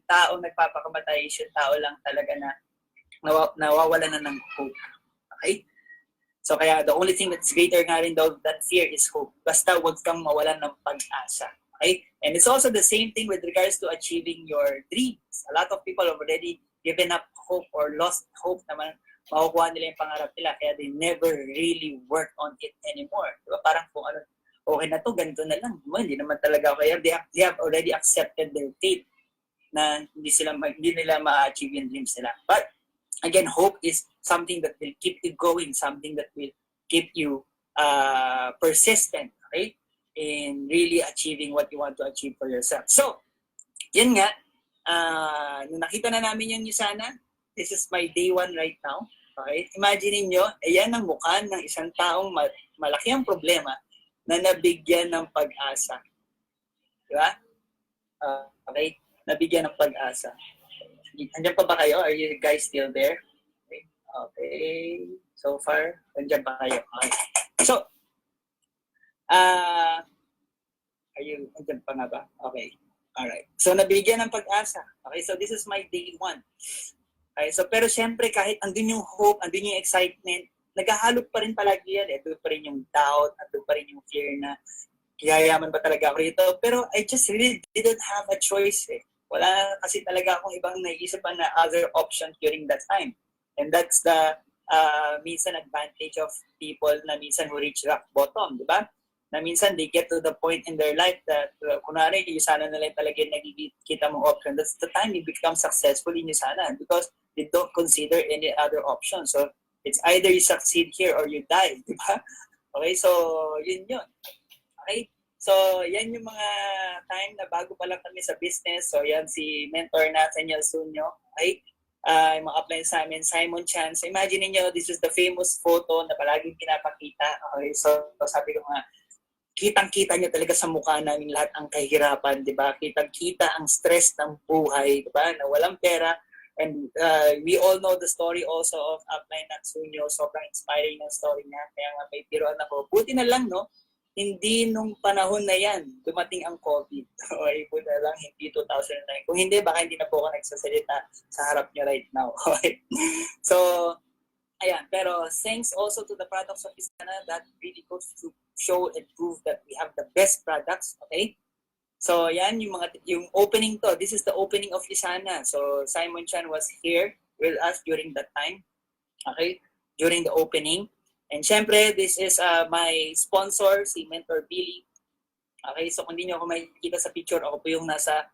C: tao nagpapakamatay, yung tao lang talaga na nawawala na ng hope. Okay? So kaya the only thing that's greater nga rin daw than fear is hope. Basta huwag kang mawalan ng pag-asa. Okay? And it's also the same thing with regards to achieving your dreams. A lot of people have already given up hope or lost hope naman makukuha nila yung pangarap nila. Kaya they never really work on it anymore. Diba? Parang kung ano, okay na to, ganito na lang. Hindi naman talaga kaya. They have already accepted their fate na hindi nila ma-achieve yung dreams nila. But again, hope is something that will keep you going, something that will keep you persistent, okay? In really achieving what you want to achieve for yourself. So, yan nga, nung nakita na namin yung Usana, this is my day 1 right now. Okay? Imagine niyo, ayan ang mukha ng isang taong malaki ang problema na nabigyan ng pag-asa. Di ba? Okay? Nabigyan ng pag-asa. Andiyan pa ba kayo? Are you guys still there? Okay. So far, andiyan pa kayo. Okay. So, andiyan pa nga ba? Okay. Alright. So, nabigyan ng pag-asa. Okay, so this is my day 1. Okay, so pero syempre, kahit andun yung hope, andun yung excitement, naghahalop pa rin palagi yan. Ito pa rin yung doubt, andun pa rin yung fear na yayaman ba talaga ako rito. Pero I just really didn't have a choice eh. Wala kasi talaga akong ibang naiisip pa na other option during that time. And that's the minsan advantage of people na minsan who reach rock bottom, di ba? Na minsan they get to the point in their life that kunwari, Usana na lang talaga nagkikita mong option. That's the time you become successful in Usana because they don't consider any other option. So it's either you succeed here or you die, di ba? Okay, so yun. Okay? So, yan yung mga time na bago pa lang kami sa business. So, yan si mentor Nathaniel Sunyo. Okay? Yung mga upline sa amin, Simon Chan. So, imagine niyo, this is the famous photo na palaging pinapakita. Okay? So, sabi ko nga, kitang-kita niyo talaga sa mukha namin lahat ang kahirapan, di ba? Kitang-kita ang stress ng buhay, di ba? Na walang pera. And we all know the story also of upline Sunyo. Sobrang inspiring ng story niya. Kaya nga may piroan ako. Buti na lang, no? Hindi nung panahon na yan, dumating ang COVID. Okay, po na lang, hindi 2009. Kung hindi, baka hindi na po ako nagsasalita sa harap niyo right now. Okay? So, ayan. Pero thanks also to the products of Usana that really goes to show and prove that we have the best products. Okay? So, yan, yung opening to. This is the opening of Usana. So, Simon Chan was here with us during that time. Okay? During the opening. And syempre, this is my sponsor, si Mentor Billy. Okay, so kung hindi nyo ako makikita sa picture, ako po yung nasa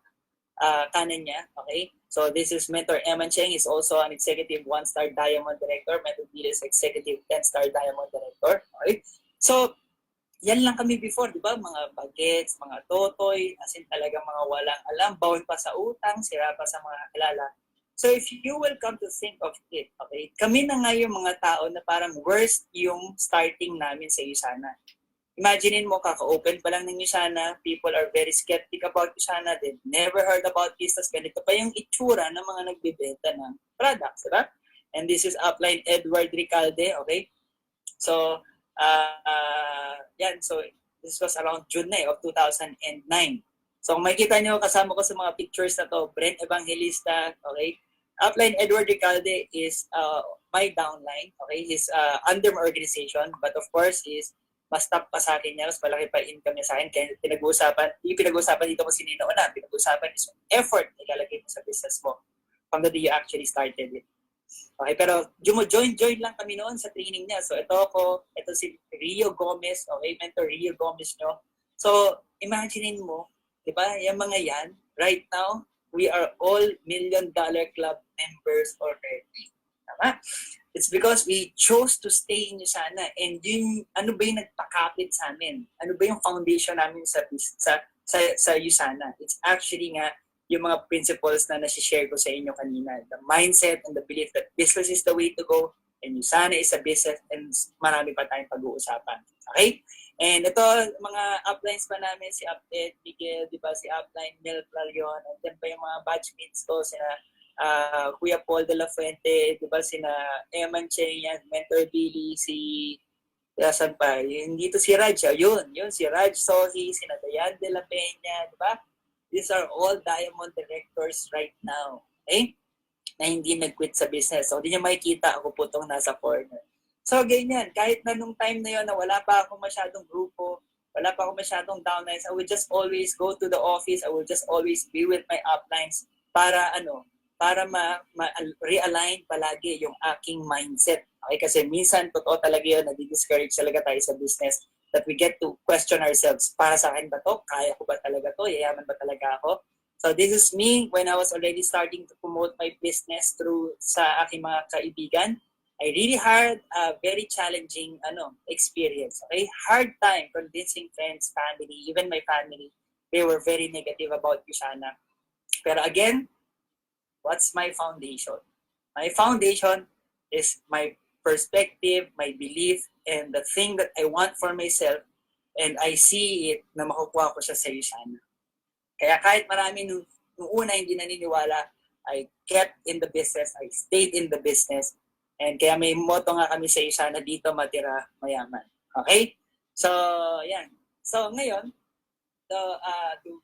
C: kanan niya. Okay, so this is Mentor Eman Cheng, is also an executive 1-star Diamond Director. Mentor Billy is executive 10-star Diamond Director. Okay, so yan lang kami before, di ba? Mga bagets, mga totoy, as in talaga mga walang alam, bawal pa sa utang, sira pa sa mga kilala. So if you will come to think of it, okay, kami na nga yung mga tao na parang worst yung starting namin sa Usana. Imaginein mo, kaka-open pa lang ng Yusana, people are very skeptic about Yusana, they've never heard about this, tas ganito pa yung itsura ng mga nagbibenta ng products, diba? And this is upline Edward Ricalde, okay? So, yan, so this was around June of 2009. So kung makikita nyo, kasama ko sa mga pictures na to, Brent Evangelista, okay? Upline Edward Ricalde is my downline, okay? He's under my organization, but of course, is mas top pa sa akin niya, mas malaki pa income niya sa akin. Kaya yung pinag-uusapan dito kung sinino na, pinag-uusapan is yung effort na ilalagay mo sa business mo from the day you actually started it. Okay, pero join lang kami noon sa training niya. So ito si Rio Gomez, okay, mentor Rio Gomez nyo. So imaginein mo, di ba, yung mga yan, right now, we are all $1 Million Club members already. Tama? It's because we chose to stay in Yusana. And yung, ano ba yung nagpakapit sa amin? Ano ba yung foundation namin sa Yusana? It's actually nga yung mga principles na nasi-share ko sa inyo kanina. The mindset and the belief that business is the way to go and Yusana is a business and marami pa tayong pag-uusapan. Okay? And ito, mga uplines pa namin, si Update, Miguel, di ba, si Upline, Mel Clarion, and then pa yung mga batchmates ko, sina Kuya Paul de la Fuente, di ba, sina Eman Cheng, yan, Mentor Billy, si saan pa, yung dito si Raj, yun si Raj Sohi, sina Dayan de la Peña, di ba? These are all Diamond Directors right now, okay? Na hindi nag-quit sa business. So, hindi nyo makikita ako po itong nasa corner. So, ganyan, kahit na nung time na yun na wala pa akong masyadong grupo, wala pa akong masyadong downlines, I will just always go to the office, I will just always be with my uplines para realign palagi yung aking mindset. Okay, kasi minsan, totoo talaga yun, nadi-discourage talaga tayo sa business that we get to question ourselves. Para sa akin ba to? Kaya ko ba talaga to? Yayaman ba talaga ako? So this is me when I was already starting to promote my business through sa aking mga kaibigan. I really had a very challenging experience. Okay? Hard time convincing friends, family, even my family. They were very negative about Yusana. Pero again, what's my foundation? My foundation is my perspective, my belief, and the thing that I want for myself, and I see it na makukuha ko siya sa Yusana. Kaya kahit marami nung una hindi naniniwala, I kept in the business, I stayed in the business, and kaya may motto nga kami sa Yusana, dito matira mayaman. Okay? So, yan. So, ngayon, to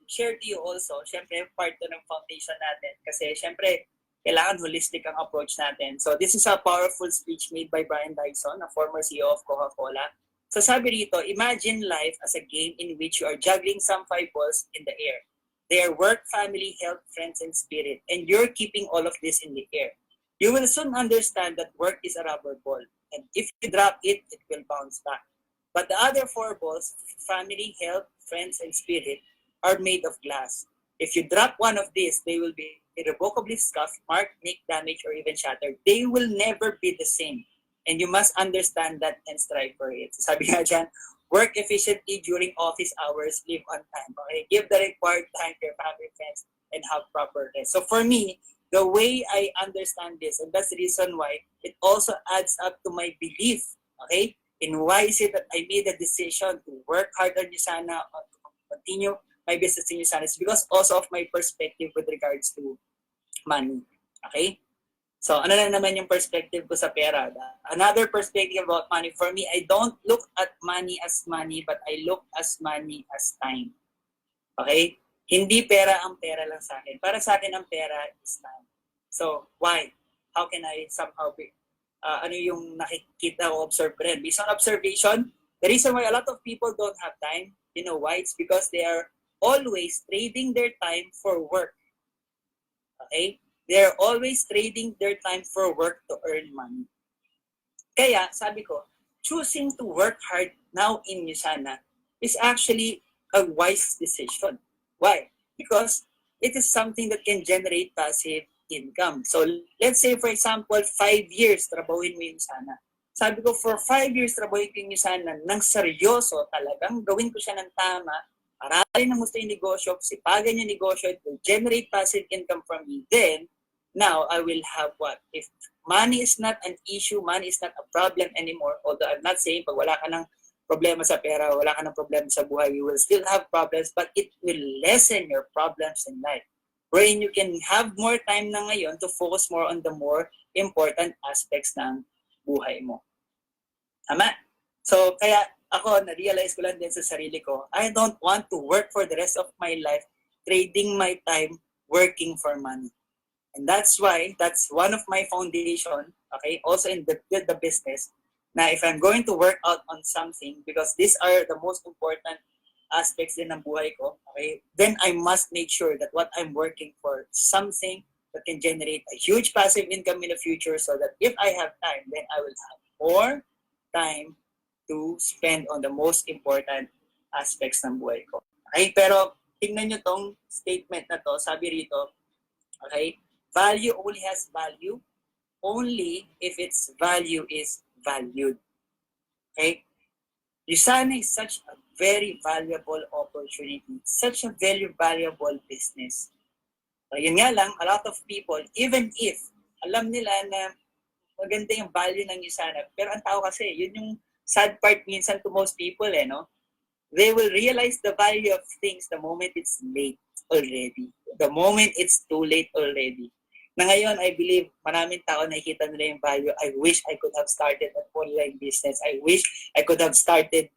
C: share to you also, syempre part to ng foundation natin kasi syempre kailangan holistic ang approach natin. So this is a powerful speech made by Brian Dyson, a former CEO of Coca-Cola. So sabi rito, imagine life as a game in which you are juggling some 5 balls in the air. They are work, family, health, friends, and spirit. And you're keeping all of this in the air. You will soon understand that work is a rubber ball. And if you drop it, it will bounce back. But the other 4 balls, family, health, friends, and spirit, are made of glass. If you drop one of these, they will be irrevocably scuffed, marked, nicked, damaged, or even shattered. They will never be the same. And you must understand that and strive for it. So sabi nga dyan, work efficiently during office hours, live on time. Okay? Give the required time to your family, friends, and have proper rest. So for me, the way I understand this, and that's the reason why, it also adds up to my belief, okay? And why is it that I made a decision to work hard on Yusana, or to continue my business in Yusana? It's because also of my perspective with regards to money. Okay? So, ano na naman yung perspective ko sa pera? Another perspective about money, for me, I don't look at money as money, but I look as money as time. Okay? Hindi pera ang pera lang sa akin. Para sa akin, ang pera is time. So, why? How can I somehow be, ano yung nakikita o observe rin? Based on observation, the reason why a lot of people don't have time, you know why? It's because they are always trading their time for work. Okay? They are always trading their time for work to earn money. Kaya, sabi ko, choosing to work hard now in Yusana is actually a wise decision. Why? Because it is something that can generate passive income. So, let's say, for example, 5 years trabahuin mo yung Yusana. Sabi ko, for 5 years trabahuin ko yung Yusana ng seryoso talagang, gawin ko siya ng tama, aralin ng gusto yung negosyo, sipagan yung negosyo, it will generate passive income from me. Then, now, I will have what? If money is not an issue, money is not a problem anymore, although I'm not saying pag wala ka ng problema sa pera, wala ka ng problema sa buhay, you will still have problems, but it will lessen your problems in life. Wherein you can have more time na ngayon to focus more on the more important aspects ng buhay mo. Tama? So, kaya ako, na-realize ko lang din sa sarili ko, I don't want to work for the rest of my life trading my time working for money. And that's why, that's one of my foundation, okay, also in the business, na if I'm going to work out on something, because these are the most important aspects din ng buhay ko, okay, then I must make sure that what I'm working for, something that can generate a huge passive income in the future so that if I have time, then I will have more time to spend on the most important aspects ng buhay ko. Okay, pero tingnan nyo tong statement na to, sabi rito, okay, value only has value only if its value is valued. Okay? Yusana is such a very valuable opportunity, such a very valuable business. So, yun nga lang, a lot of people, even if alam nila na maganda yung value ng Yusana, pero ang tao kasi, yun yung sad part minsan to most people, no? They will realize the value of things the moment it's late already. The moment it's too late already. Na ngayon, I believe, maraming tao nakikita nila yung value. I wish I could have started an online business. I wish I could have started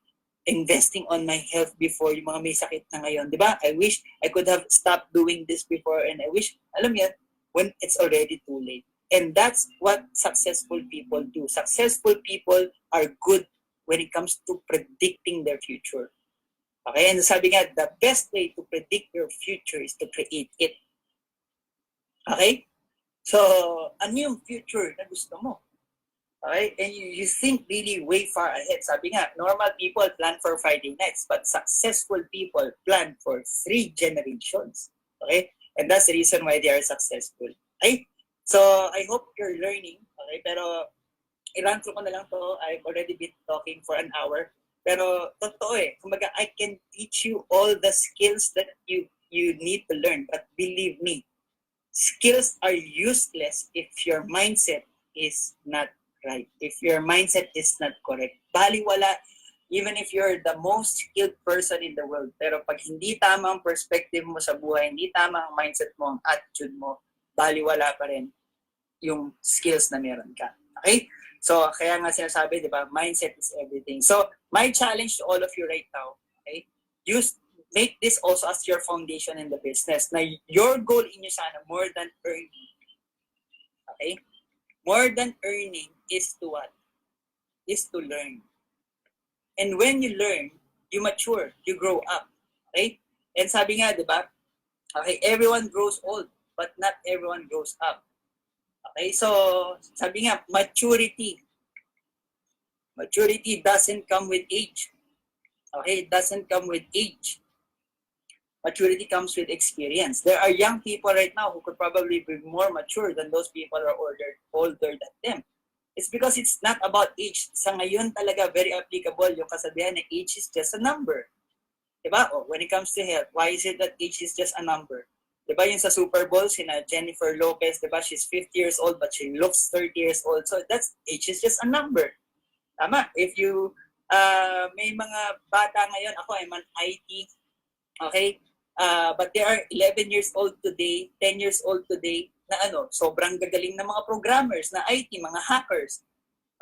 C: investing on my health before yung mga may sakit na ngayon. Di ba? I wish I could have stopped doing this before and I wish, alam yan, when it's already too late. And that's what successful people do. Successful people are good when it comes to predicting their future. Okay? And sabi nga, the best way to predict your future is to create it. Okay? So, ano yung future na gusto mo? Okay? And you think really way far ahead. Sabi nga, normal people plan for Friday nights, but successful people plan for 3 generations. Okay? And that's the reason why they are successful. Okay? So, I hope you're learning. Okay? Pero, i-run through ko na lang to. I've already been talking for an hour. Pero, totoo Kumbaga, I can teach you all the skills that you need to learn. But believe me, skills are useless if your mindset is not right. If your mindset is not correct. Baliwala, even if you're the most skilled person in the world. Pero pag hindi tama ang perspective mo sa buhay, hindi tama ang mindset mo, ang attitude mo, baliwala pa rin yung skills na meron ka. Okay? So, kaya nga sinasabi, di ba, mindset is everything. So, my challenge to all of you right now, okay, make this also as your foundation in the business. Now, your goal in Yusana, more than earning. Okay? More than earning is to what? Is to learn. And when you learn, you mature, you grow up. Okay? And sabi nga, di ba? Okay, everyone grows old, but not everyone grows up. Okay, so sabi nga, maturity. Maturity doesn't come with age. Okay, it doesn't come with age. Maturity comes with experience. There are young people right now who could probably be more mature than those people who are older than them. It's because it's not about age. Sa ngayon talaga, very applicable yung kasabihan na age is just a number. Diba? Oh, when it comes to health, why is it that age is just a number? Diba yung sa Super Bowl, sina Jennifer Lopez, diba? She's 50 years old but she looks 30 years old. So that's, age is just a number. Tama? If you, may mga bata ngayon, ako I'm an IT, okay? But they are 11 years old today, 10 years old today, na sobrang gagaling na mga programmers, na IT, mga hackers.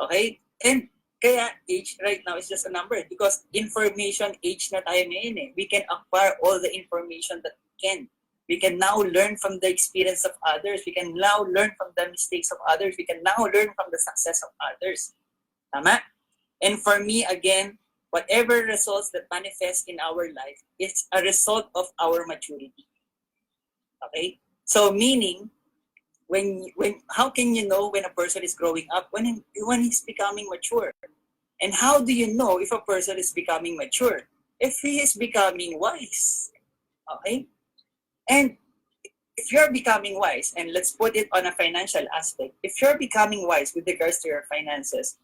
C: Okay? And kaya age right now is just a number because information age na tayo ngayon We can acquire all the information that we can. We can now learn from the experience of others. We can now learn from the mistakes of others. We can now learn from the success of others. Tama? And for me, again, whatever results that manifest in our life is a result of our maturity. Okay? So meaning, when how can you know when a person is growing up? When he's becoming mature. And how do you know if a person is becoming mature? If he is becoming wise. Okay? And if you're becoming wise, and let's put it on a financial aspect, if you're becoming wise with regards to your finances,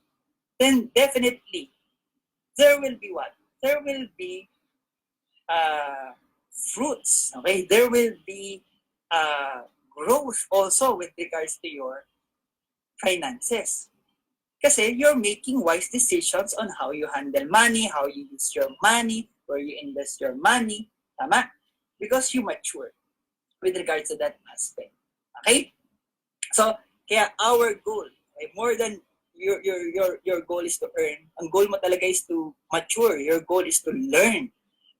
C: then definitely there will be what? There will be fruits. Okay, there will be growth also with regards to your finances. Kasi you're making wise decisions on how you handle money, how you use your money, where you invest your money. Tama? Because you mature with regards to that aspect. Okay? So, kaya our goal, okay, more than your goal is to earn, ang goal mo talaga is to mature. Your goal is to learn.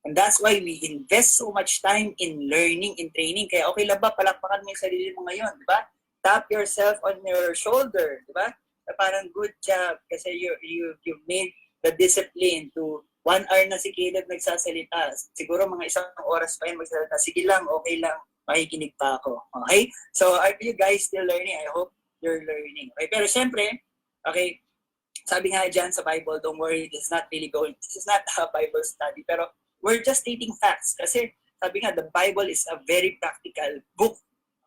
C: And that's why we invest so much time in learning, in training. Kaya okay lang ba, palakpakan mo yung sarili mo ngayon, di ba? Tap yourself on your shoulder, di ba? Parang good job kasi you made the discipline to 1 hour na si Caleb nagsasalita. Siguro mga 1 oras pa yun magsasalita. Sige lang, okay lang. Makikinig pa ako. Okay? So, are you guys still learning? I hope you're learning. Okay? Pero syempre, okay, sabi nga dyan sa Bible, don't worry, this is not a Bible study. Pero we're just stating facts. Kasi sabi nga, the Bible is a very practical book.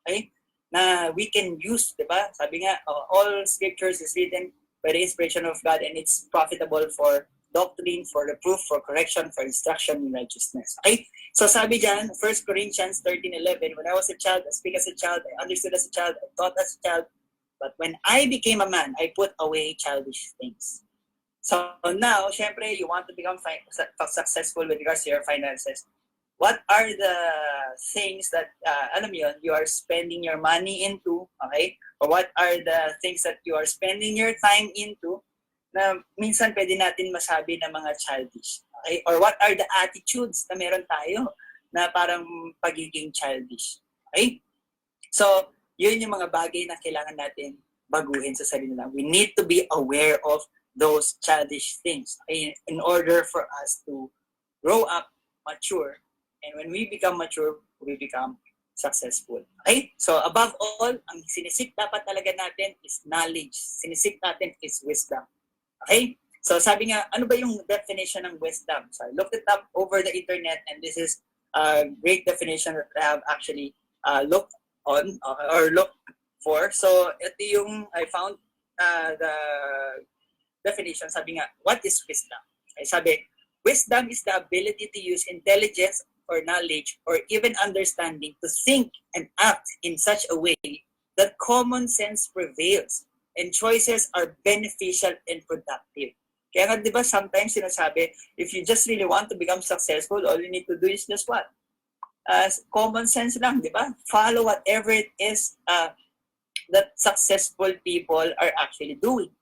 C: Okay? Na we can use, di ba? Sabi nga, all scriptures is written by the inspiration of God and it's profitable for doctrine, for reproof, for correction, for instruction in righteousness. Okay? So sabi dyan, 1 Corinthians 13:11, when I was a child, I speak as a child, I understood as a child, I thought as a child, but when I became a man, I put away childish things. So now, syempre, you want to become successful with regards to your finances. What are the things that, you are spending your money into, okay? Or what are the things that you are spending your time into na minsan pwede natin masabi na mga childish, okay? Or what are the attitudes na meron tayo na parang pagiging childish, okay? So, yun yung mga bagay na kailangan natin baguhin sa sarili natin. We need to be aware of those childish things, okay? In order for us to grow up, mature, and when we become mature, we become successful. Okay? So above all, ang sinisik dapat talaga natin is knowledge. Sinisik natin is wisdom. Okay? So sabi nga, ano ba yung definition ng wisdom? So I looked it up over the internet and this is a great definition that I have actually looked on or looked for. So ito yung I found the definition. Sabi nga, what is wisdom? Okay, sabi, wisdom is the ability to use intelligence or knowledge or even understanding to think and act in such a way that common sense prevails and choices are beneficial and productive. Kaya nga, di ba, sometimes sinasabi, if you just really want to become successful, all you need to do is just what? Common sense lang, di ba? Follow whatever it is that successful people are actually doing.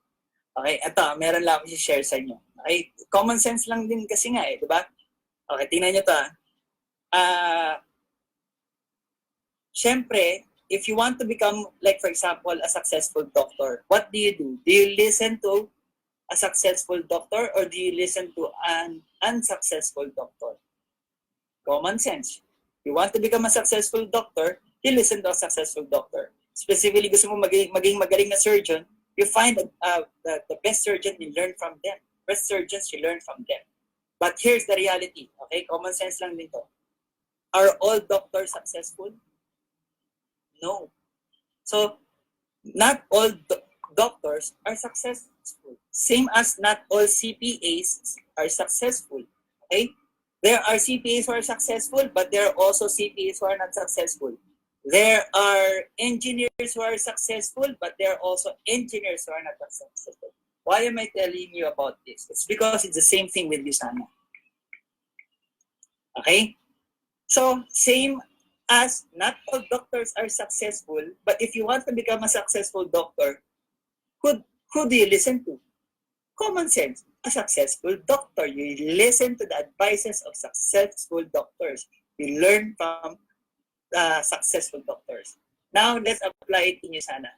C: Okay, ito, meron lang ako i-share sa inyo. Okay, common sense lang din kasi nga di ba? Okay, tingnan nyo to Syempre, if you want to become, like for example, a successful doctor, what do you do? Do you listen to a successful doctor or do you listen to an unsuccessful doctor? Common sense. You want to become a successful doctor, you listen to a successful doctor. Specifically, gusto mo maging magaling na surgeon, you find the best surgeon, you learn from them. Best surgeons, you learn from them. But here's the reality, okay? Common sense lang din to. Are all doctors successful? No. So, not all doctors are successful. Same as not all CPAs are successful. Okay? There are CPAs who are successful, but there are also CPAs who are not successful. There are engineers who are successful, but there are also engineers who are not successful. Why am I telling you about this? It's because it's the same thing with Usana. Okay? So, same as not all doctors are successful, but if you want to become a successful doctor, who do you listen to? Common sense. A successful doctor. You listen to the advices of successful doctors. You learn from successful doctors. Now, let's apply it in Usana.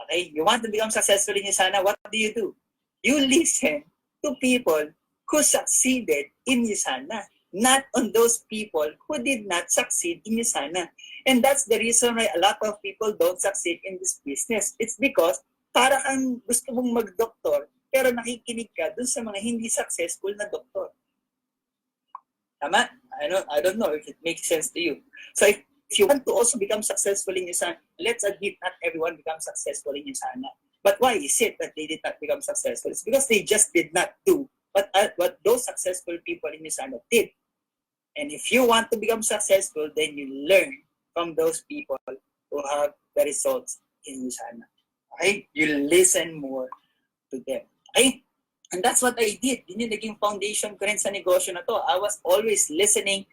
C: Okay? You want to become successful in Usana, what do? You listen to people who succeeded in Usana, not on those people who did not succeed in Usana. And that's the reason why a lot of people don't succeed in this business. It's because para kang gusto mong mag-doktor, pero nakikinig ka dun sa mga hindi successful na doktor. Tama? I don't know if it makes sense to you. So if you want to also become successful in Usana, let's admit not everyone becomes successful in Usana. But why is it that they did not become successful? It's because they just did not do what those successful people in Usana did. And if you want to become successful, then you learn from those people who have the results in Usana. Okay? You listen more to them. Okay? And that's what I did. Yun yung naging foundation ko rin sa negosyo na to. I was always listening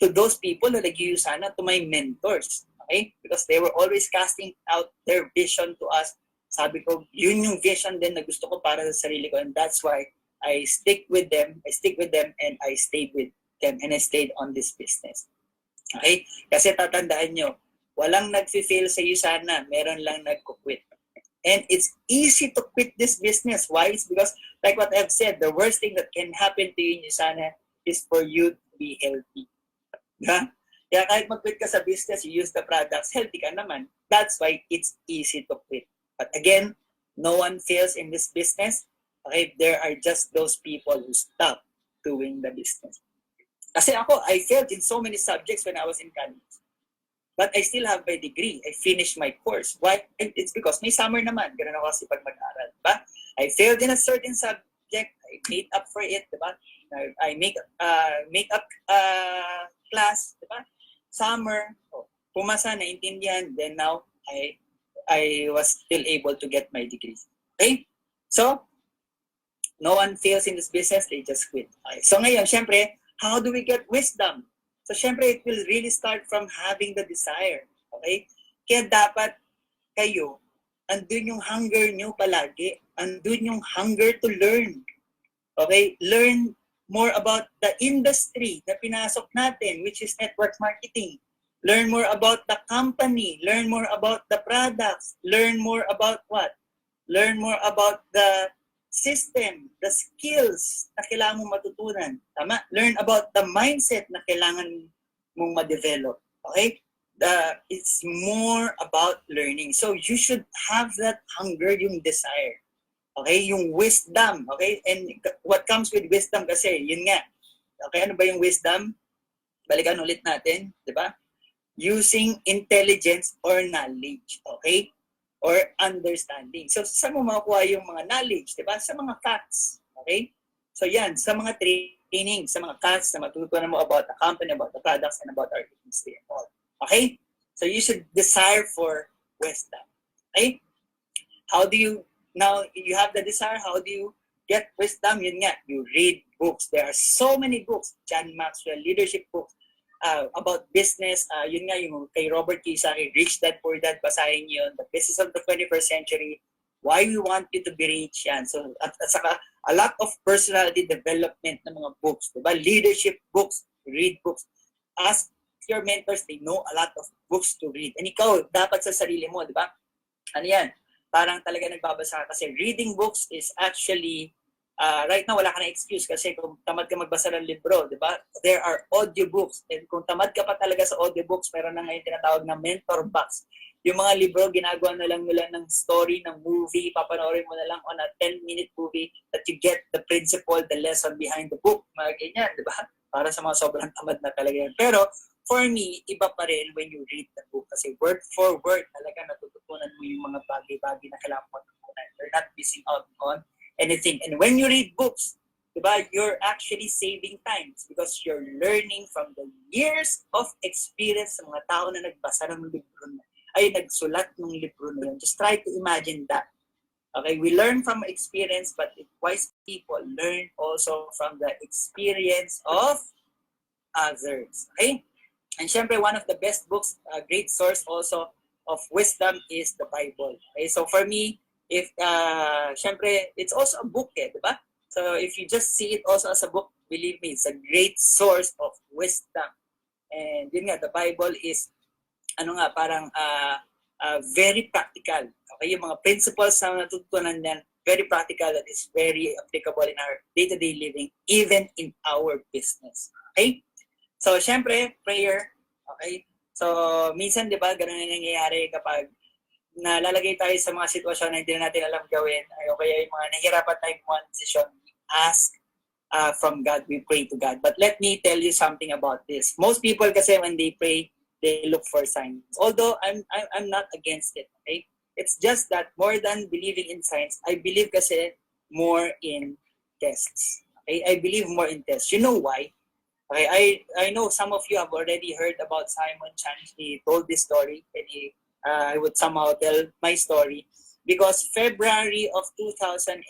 C: to those people na nag-iusana, to my mentors. Okay? Because they were always casting out their vision to us. Sabi ko, yun yung vision din na gusto ko para sa sarili ko. And that's why I stick with them, and I stayed with them, and I stayed on this business. Okay? Kasi tatandaan nyo, walang nag-fail sa Usana, meron lang nag-quit. And it's easy to quit this business. Why? It's because, like what I've said, the worst thing that can happen to you in Usana is for you to be healthy. Diba? Kaya kahit mag-quit ka sa business, you use the products, healthy ka naman. That's why it's easy to quit. But again, no one fails in this business. Okay? There are just those people who stop doing the business. Kasi ako, I failed in so many subjects when I was in college. But I still have my degree. I finished my course. Why? It's because may summer naman. Ganun ako kasi pag mag-aral. Diba? I failed in a certain subject. I made up for it. Diba? I make up class. Diba? Summer. Pumasa, naintindihan. Then now, I was still able to get my degree. Okay? So, no one fails in this business. They just quit. Okay. So ngayon, syempre, how do we get wisdom? So, syempre, it will really start from having the desire. Okay? Kaya dapat kayo, andun yung hunger nyo palagi. Andun yung hunger to learn. Okay? Learn more about the industry na pinasok natin, which is network marketing. Learn more about the company. Learn more about the products. Learn more about what? Learn more about the system, the skills na kailangan mong matutunan. Tama? Learn about the mindset na kailangan mong ma-develop. Okay? It's more about learning. So you should have that hunger, yung desire. Okay? Yung wisdom. Okay? And what comes with wisdom kasi, yun nga. Okay? Ano ba yung wisdom? Balikan ulit natin. Diba? Using intelligence or knowledge. Okay? Or understanding. So, saan mo makukuha yung mga knowledge, di ba? Sa mga facts. Okay? So, yan. Sa mga training, sa mga facts na matutunan mo about the company, about the products, and about our industry and all. Okay? So, you should desire for wisdom. Okay? How do you, now, you have the desire, how do you get wisdom? Yun nga, you read books. There are so many books. John Maxwell, leadership books. About business, yun nga yung kay Robert Kiyosaki, Rich Dad Poor Dad, basahin yun, The Business of the 21st Century, Why We Want You to Be Rich, yan. So, at saka, a lot of personality development ng mga books, diba? Leadership books, read books. Ask your mentors, they know a lot of books to read. And ikaw, dapat sa sarili mo, diba? Ano yan? Parang talaga nagbabasa ka kasi reading books is actually right now, wala ka na excuse kasi kung tamad ka magbasa ng libro, di ba? There are audiobooks. And kung tamad ka pa talaga sa audiobooks, meron na ngayon tinatawag na mentor box. Yung mga libro, ginagawa na lang nila ng story, ng movie, papanoorin mo na lang on a 10-minute movie that you get the principle, the lesson behind the book. Mga ganyan, di ba? Para sa mga sobrang tamad na talaga yan. Pero, for me, iba pa rin when you read the book. Kasi word for word, talaga natututunan mo yung mga bagay-bagay na kailangan mo matutunan. You're not missing out on anything. And when you read books, diba, you're actually saving time because you're learning from the years of experience ng mga tao na nagbasa ng libro na, ay nagsulat ng libro na yun. Just try to imagine that. Okay, we learn from experience, but wise people learn also from the experience of others. Okay? And syempre, one of the best books, a great source also of wisdom is the Bible. Okay, so for me, if syempre it's also a book di ba? So if you just see it also as a book, believe me, it's a great source of wisdom. And yun nga, the Bible is parang very practical. Okay, yung mga principles na natutunan niyan, very practical, that is very applicable in our day-to-day living, even in our business. Okay? So syempre, prayer. Okay? So minsan, di ba, ganun na nangyayari kapag nalalagay tayo sa mga sitwasyon na hindi na natin alam gawin, o kaya yung mga nahihirapan tayong mga decision, ask from God, we pray to God. But let me tell you something about this. Most people kasi when they pray, they look for signs. Although I'm not against it, okay? It's just that more than believing in signs, I believe kasi more in tests. Okay? I believe more in tests. You know why? Okay, I know some of you have already heard about Simon Chan. He told this story and I would somehow tell my story. Because February of 2009,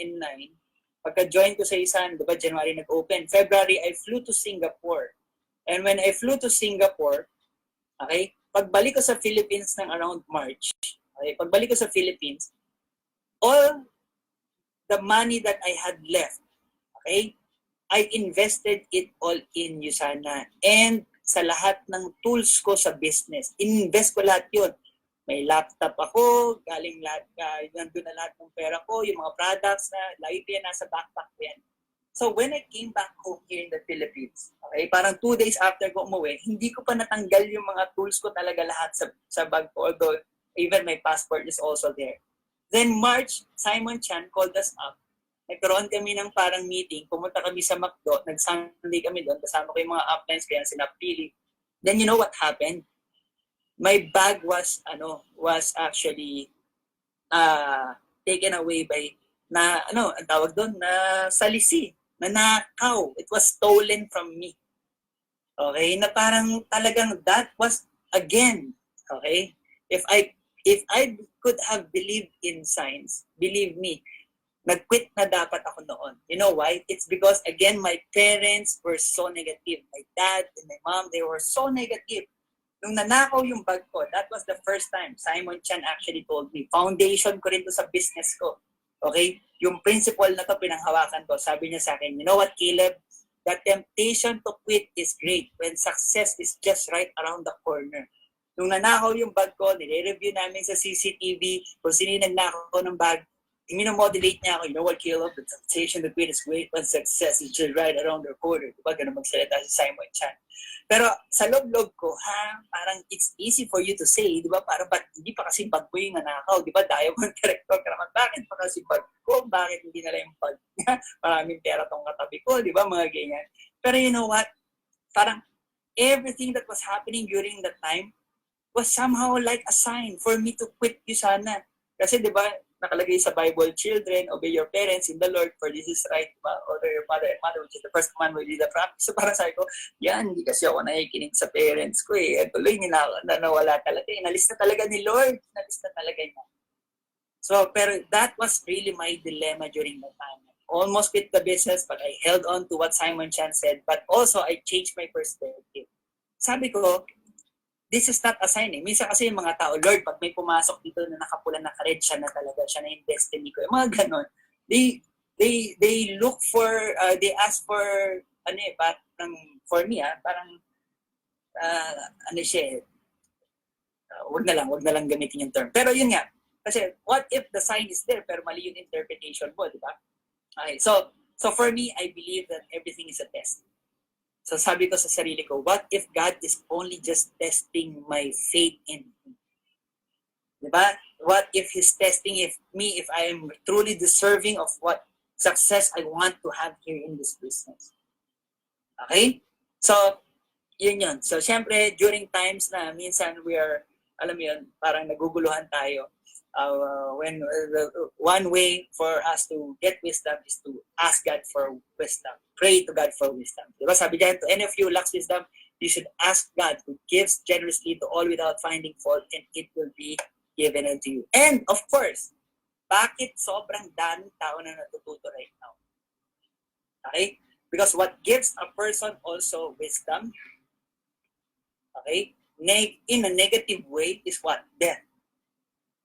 C: pagka-join ko sa ISAN, di ba, January nag-open. February, I flew to Singapore. And when I flew to Singapore, okay, pagbalik ko sa Philippines ng around March, okay, pagbalik ko sa Philippines, all the money that I had left, okay, I invested it all in Usana and sa lahat ng tools ko sa business. Invest ko lahat yun. May laptop ako, galing lahat, nandun na lahat ng pera ko, yung mga products na lagi ko yan nasa backpack ko yan. So when I came back home here in the Philippines, okay, parang 2 days after ko umuwi, hindi ko pa natanggal yung mga tools ko talaga lahat sa bag ko, although even my passport is also there. Then March, Simon Chan called us up. Nagkaroon kami ng parang meeting, pumunta kami sa McDo, nag-Sunday kami doon, kasama ko yung mga uplines, kaya sila pili. Then you know what happened? My bag was actually taken away by ang tawag doon, na salisi, na nakaw. It was stolen from me. Okay? Na parang talagang that was again, okay? If I could have believed in signs, believe me, nag-quit na dapat ako noon. You know why? It's because, again, my parents were so negative. My dad and my mom, they were so negative. Nung nanakaw yung bag ko, that was the first time Simon Chan actually told me, foundation ko rin to sa business ko. Okay? Yung principle na to pinanghawakan ko. Sabi niya sa akin, you know what, Caleb? The temptation to quit is great when success is just right around the corner. Nung nanakaw yung bag ko, nire-review namin sa CCTV kung sino yung nagnakaw ng bag, minamodulate niya ako, you know what, Caleb? The temptation to quit is great when success is just right around the corner. Diba? Ganun magsalita si Simon Chan. Pero sa loob-loob ko, parang it's easy for you to say, di ba? Parang hindi pa kasi bag mo yung nanakaw, di ba? Diamond Director ka naman. Bakit pa kasi bag ko? Bakit hindi nila yung bag niya? Maraming pera tong katabi ko, di ba? Mga ganyan. Pero you know what? Parang everything that was happening during that time was somehow like a sign for me to quit Usana. Kasi di ba, nakalagay sa Bible, children, obey your parents in the Lord, for this is right, diba? Honor your father and mother, which is the first commandment with the practice. So parang sabi ko, hindi kasi ako nakikinig sa parents ko eh. Tuloy nila na nawala talaga. Inalis na talaga ni Lord. Inalis na talaga niya. So, pero that was really my dilemma during that time. Almost quit the business, but I held on to what Simon Chan said. But also, I changed my perspective. Sabi ko, this is not a sign eh. Minsan kasi yung mga tao, Lord, pag may pumasok dito na nakapula na ka-red, siya na talaga, siya na yung destiny ko. Yung mga ganon. They look for, they ask for, parang, for me parang, wag na lang gamitin yung term. Pero yun nga, kasi what if the sign is there, pero mali yung interpretation mo, di ba? Okay, so for me, I believe that everything is a test. So sabi ko sa sarili ko, what if God is only just testing my faith in Him? Diba? What if He's testing if I am truly deserving of what success I want to have here in this business? Okay? So, yun. So, syempre, during times na minsan we are, alam mo yun, parang naguguluhan tayo. One way for us to get wisdom is to ask God for wisdom. Pray to God for wisdom. Diba? Sabi diyan, to any of you lacks wisdom, you should ask God, who gives generously to all without finding fault, and it will be given unto you. And of course, bakit sobrang daming tao na natututo right now? Okay? Because what gives a person also wisdom, okay, in a negative way is what? Death.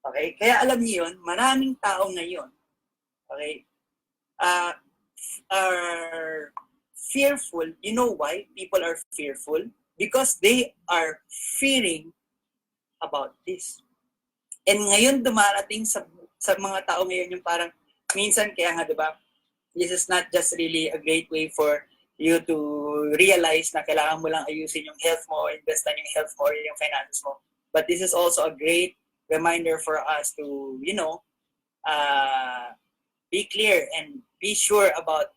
C: Okay? Kaya alam niyo yun, maraming tao ngayon, okay, are fearful. You know why people are fearful? Because they are fearing about this. And ngayon dumarating sa mga tao ngayon yung parang, minsan kaya nga, diba, this is not just really a great way for you to realize na kailangan mo lang ayusin yung health mo, investan yung health mo, or yung finances mo. But this is also a great reminder for us to, be clear and be sure about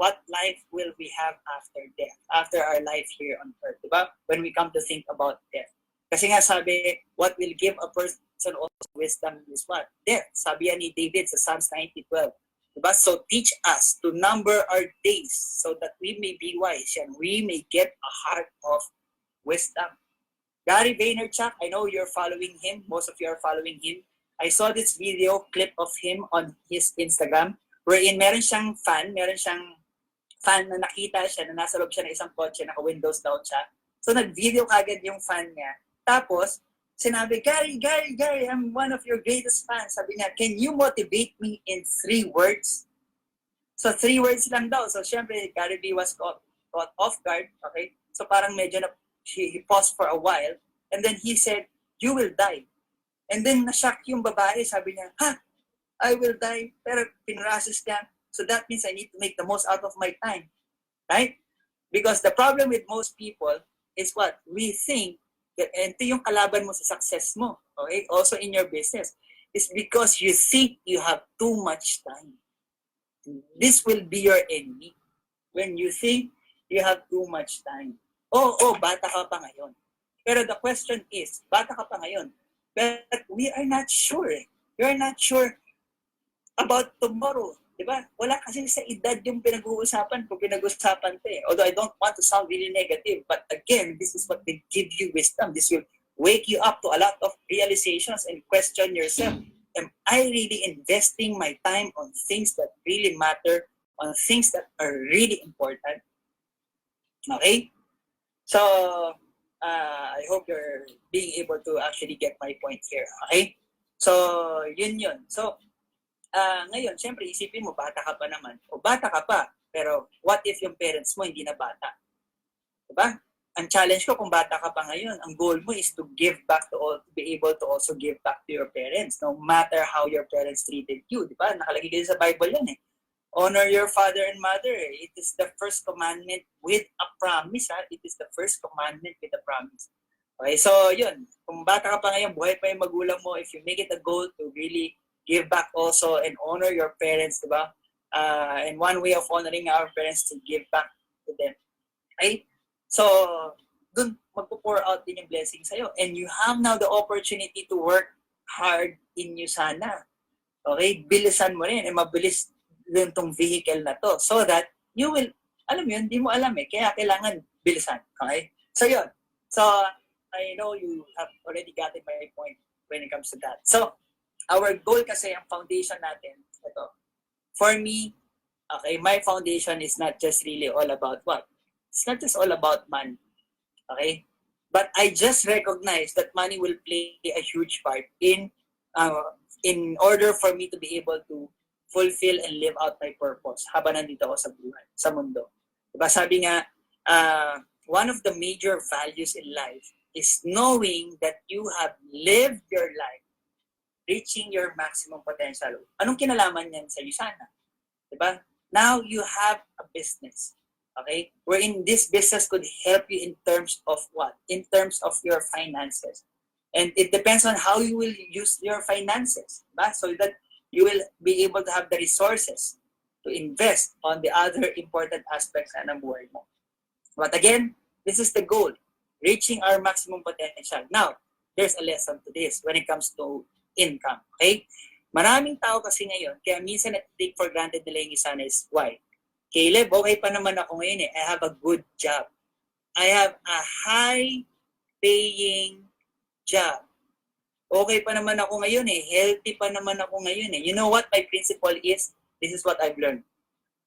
C: what life will we have after death, after our life here on earth, diba? When we come to think about death. Kasi nga sabi, what will give a person also wisdom is what? Death. Sabi yan ni David sa Psalms 90:12. Diba? So teach us to number our days so that we may be wise and we may get a heart of wisdom. Gary Vaynerchuk, I know you're following him. Most of you are following him. I saw this video clip of him on his Instagram wherein meron siyang fan na nakita siya na nasa loob siya ng isang kotse, naka-windows down siya. So nag-video kagad yung fan niya. Tapos, sinabi, Gary, I'm one of your greatest fans. Sabi niya, can you motivate me in 3 words? So 3 words lang daw. So syempre, Gary V was caught off guard. Okay? So parang medyo he paused for a while. And then he said, you will die. And then na-shock yung babae. Sabi niya, ha? I will die. Pero pinrasis niya. So that means I need to make the most out of my time. Right? Because the problem with most people is what? We think that ito yung kalaban mo sa success mo. Okay? Also in your business. It's because you think you have too much time. This will be your enemy. When you think you have too much time. Bata ka pa ngayon. Pero the question is, bata ka pa ngayon. But we are not sure. We are not sure about tomorrow. Diba? Wala kasi sa edad yung pinag-uusapan kung pinag-uusapan to eh. Although I don't want to sound really negative, but again, this is what will give you wisdom. This will wake you up to a lot of realizations and question yourself. Am I really investing my time on things that really matter, on things that are really important? Okay? So, I hope you're being able to actually get my point here. Okay? So, yun. So, ngayon, syempre, isipin mo, bata ka pa naman. O bata ka pa, pero what if yung parents mo hindi na bata? Diba? Ang challenge ko kung bata ka pa ngayon, ang goal mo is to give back to all, to be able to also give back to your parents, no matter how your parents treated you. Diba? Nakalagay kayo sa Bible yan eh. Honor your father and mother. It is the first commandment with a promise. Ha? It is the first commandment with a promise. Okay, so yun. Kung bata ka pa ngayon, buhay pa yung magulang mo, if you make it a goal to really give back also and honor your parents, diba? And one way of honoring our parents to give back to them. Okay? So, dun magpo-pour out din yung blessing sa'yo. And you have now the opportunity to work hard in you sana. Okay? Bilisan mo rin. Mabilis din tong vehicle na to. So that you will, alam yun, di mo alam eh. Kaya kailangan bilisan. Okay? So, yun. So, I know you have already gotten my point when it comes to that. So, our goal kasi, ang foundation natin, ito. For me, okay, my foundation is not just really all about what? It's not just all about money. Okay? But I just recognize that money will play a huge part in order for me to be able to fulfill and live out my purpose habang nandito ako sa buhay, sa mundo. Diba? Sabi nga, one of the major values in life is knowing that you have lived your life reaching your maximum potential. Anong kinalaman yan sa iyo sana? Diba? Now you have a business. Okay? Wherein this business could help you in terms of what? In terms of your finances. And it depends on how you will use your finances. Diba? So that you will be able to have the resources to invest on the other important aspects ng buhay mo. But again, this is the goal. Reaching our maximum potential. Now, there's a lesson to this when it comes to income. Okay? Maraming tao kasi ngayon, kaya minsan take for granted nila yung isa na is, why? Caleb, okay pa naman ako ngayon eh. I have a good job. I have a high-paying job. Okay pa naman ako ngayon eh. Healthy pa naman ako ngayon eh. You know what my principle is? This is what I've learned.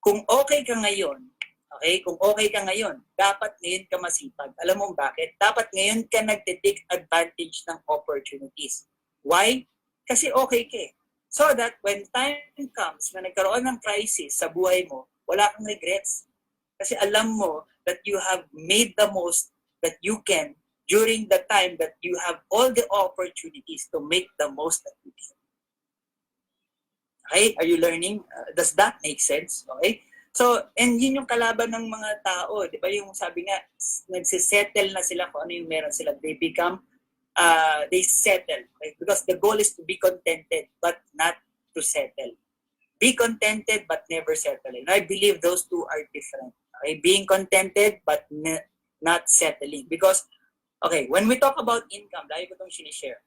C: Kung okay ka ngayon, okay? Kung okay ka ngayon, dapat ngayon ka masipag. Alam mo bakit? Dapat ngayon ka nagte-take advantage ng opportunities. Why? Kasi okay ka eh. So that when time comes na nagkaroon ng crisis sa buhay mo, wala kang regrets. Kasi alam mo that you have made the most that you can during the time that you have all the opportunities to make the most that you can. Okay? Are you learning? Does that make sense? Okay? So, and yun yung kalaban ng mga tao. Di ba yung sabi nga, nagsisettle na sila kung ano yung meron sila. They settle. Right? Because the goal is to be contented but not to settle. Be contented but never settle. And I believe those two are different. Okay? Being contented but not settling. Because, okay, when we talk about income, lagi ko itong sinishare.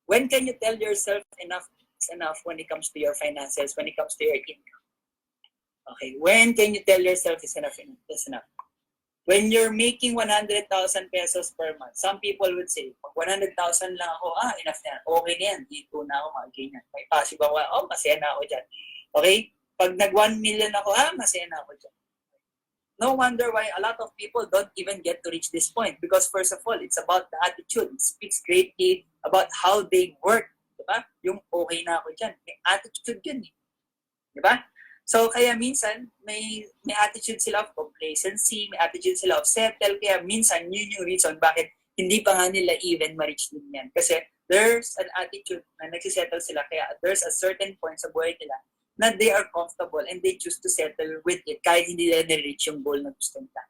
C: When can you tell yourself enough is enough when it comes to your finances, when it comes to your income? Okay, when can you tell yourself is enough is enough? when you're making 100,000 pesos per month, some people would say, pag 100,000 lang ako, enough na yan. Okay na yan. Dito na ako, mga ganyan. May passive ako, masaya na ako dyan. Okay? Pag nag 1 million ako, masaya na ako dyan. No wonder why a lot of people don't even get to reach this point. Because first of all, it's about the attitude. It speaks greatly about how they work. Diba? Yung okay na ako dyan. May attitude yun eh. Diba? So, kaya minsan, may attitude sila of complacency, may attitude sila of settle. Kaya minsan, yun yung reason bakit hindi pa nga nila even ma-reach din yan. Kasi there's an attitude na nagsisettle sila. Kaya there's a certain point sa buhay nila na they are comfortable and they choose to settle with it kahit hindi nila na-reach yung goal na gusto nila.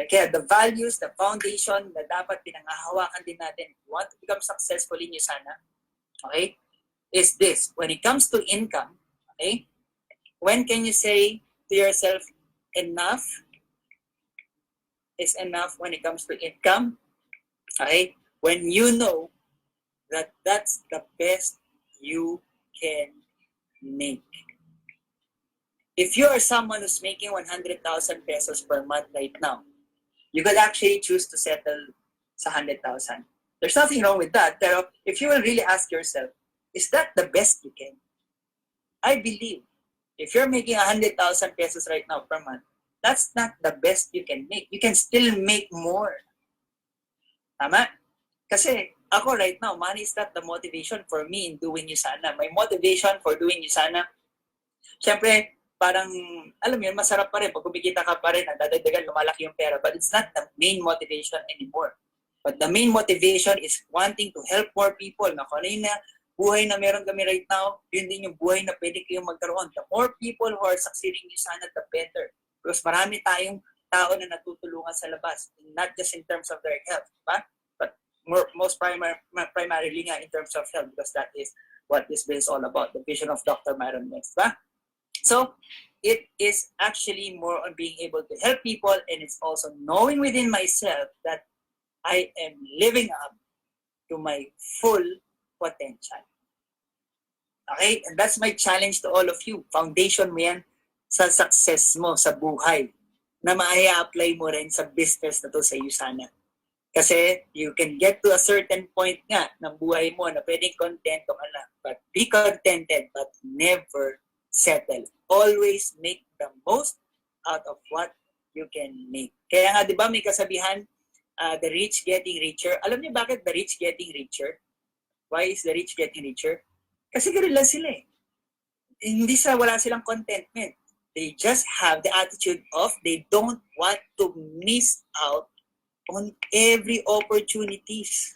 C: Kaya the values, the foundation na dapat pinangahawakan din natin if you want to become successful in Usana, okay, is this. When it comes to income, okay, when can you say to yourself, enough is enough when it comes to income? Okay? When you know that that's the best you can make. If you are someone who's making 100,000 pesos per month right now, you could actually choose to settle sa 100,000. There's nothing wrong with that. Pero if you will really ask yourself, is that the best you can? I believe if you're making 100,000 pesos right now per month, that's not the best you can make. You can still make more. Tama? Kasi ako right now, money is not the motivation for me in doing Usana. My motivation for doing Usana, syempre, parang, alam mo yun, masarap pa rin. Pag kumikita ka pa rin, dadagdagan, lumalaki yung pera. But it's not the main motivation anymore. But the main motivation is wanting to help more people. Na kung ano yun na buhay na meron kami right now, yun din yung buhay na pwede kayong magkaroon. The more people who are succeeding in Usana, the better. Because marami tayong tao na natutulungan sa labas. Not just in terms of their health, ba? But most primarily nga in terms of health, because that is what this is all about, the vision of Dr. Myron Wentz, ba? So, it is actually more on being able to help people, and it's also knowing within myself that I am living up to my full potential. Okay? And that's my challenge to all of you. Foundation mo yan sa success mo sa buhay na maia-apply mo rin sa business na to sa Usana. Kasi you can get to a certain point nga ng buhay mo na pwedeng contento ka lang. But be contented, but never settle. Always make the most out of what you can make. Kaya nga, di ba, may kasabihan, the rich getting richer. Alam niyo bakit the rich getting richer? Why is the rich getting richer? Kasi gano'n lang sila eh. Hindi wala silang contentment. They just have the attitude of they don't want to miss out on every opportunities.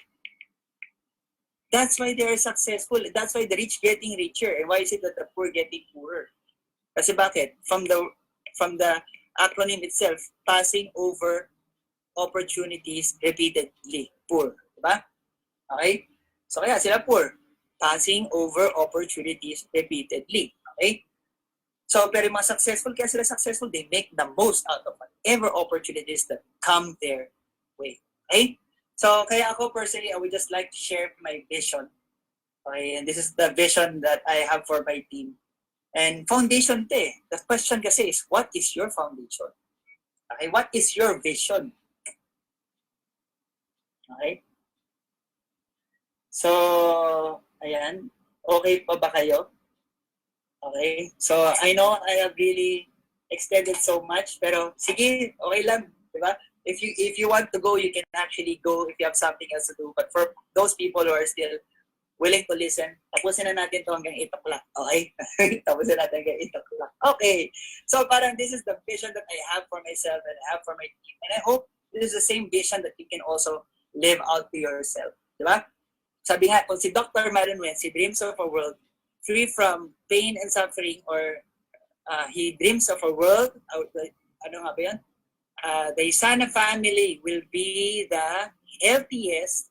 C: That's why they are successful. That's why the rich getting richer. And why is it that the poor getting poorer? Kasi bakit? From the acronym itself, passing over opportunities repeatedly. Poor. Diba? Okay? So kaya sila poor. Passing over opportunities repeatedly. Okay? So, pero mga successful, kaya sila successful, they make the most out of whatever opportunities that come their way. Okay? So, kaya ako personally, I would just like to share my vision. Okay? And this is the vision that I have for my team. And foundation te. The question kasi is, what is your foundation? Okay? What is your vision? Okay? So, ayan. Okay pa ba kayo? Okay? So, I know I have really extended so much, pero sige, okay lang. Diba? If you want to go, you can actually go if you have something else to do. But for those people who are still willing to listen, tapusin na natin to hanggang 8 o'clock. Okay? Tapusin natin hanggang 8 o'clock. Okay. So, parang this is the vision that I have for myself and I have for my team. And I hope this is the same vision that you can also live out to yourself. Diba? Sabi nga, kung si Dr. Myron Wentz, he dreams of a world free from pain and suffering, or he dreams of a world, ano nga ba yun? The Usana family will be the healthiest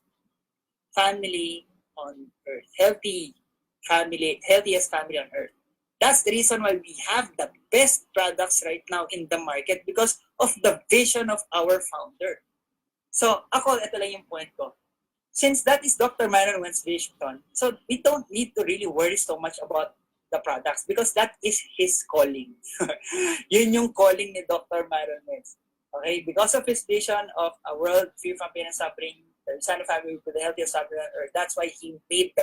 C: family on earth. Healthiest family on earth. That's the reason why we have the best products right now in the market, because of the vision of our founder. So, ito lang yung point ko. Since that is Dr. Myron Wentz's vision, so we don't need to really worry so much about the products because that is his calling. Yun yung calling ni Dr. Myron Wentz. Okay, because of his vision of a world free from pain and suffering, the Lusana family will be the healthiest family on earth. That's why he made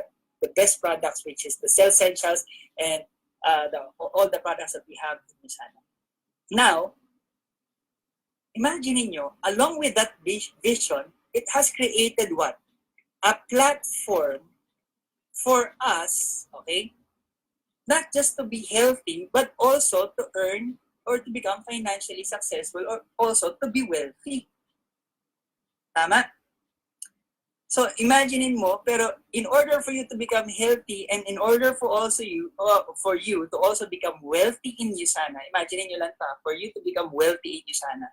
C: the best products, which is the cell essentials and all the products that we have in Lusana. Now, imagine niyo, along with that vision, it has created what? A platform for us, okay, not just to be healthy, but also to earn or to become financially successful or also to be wealthy. Tama? So, imaginein mo, pero in order for you to become healthy and in order for you to also become wealthy in Usana, imaginein nyo lang for you to become wealthy in Usana,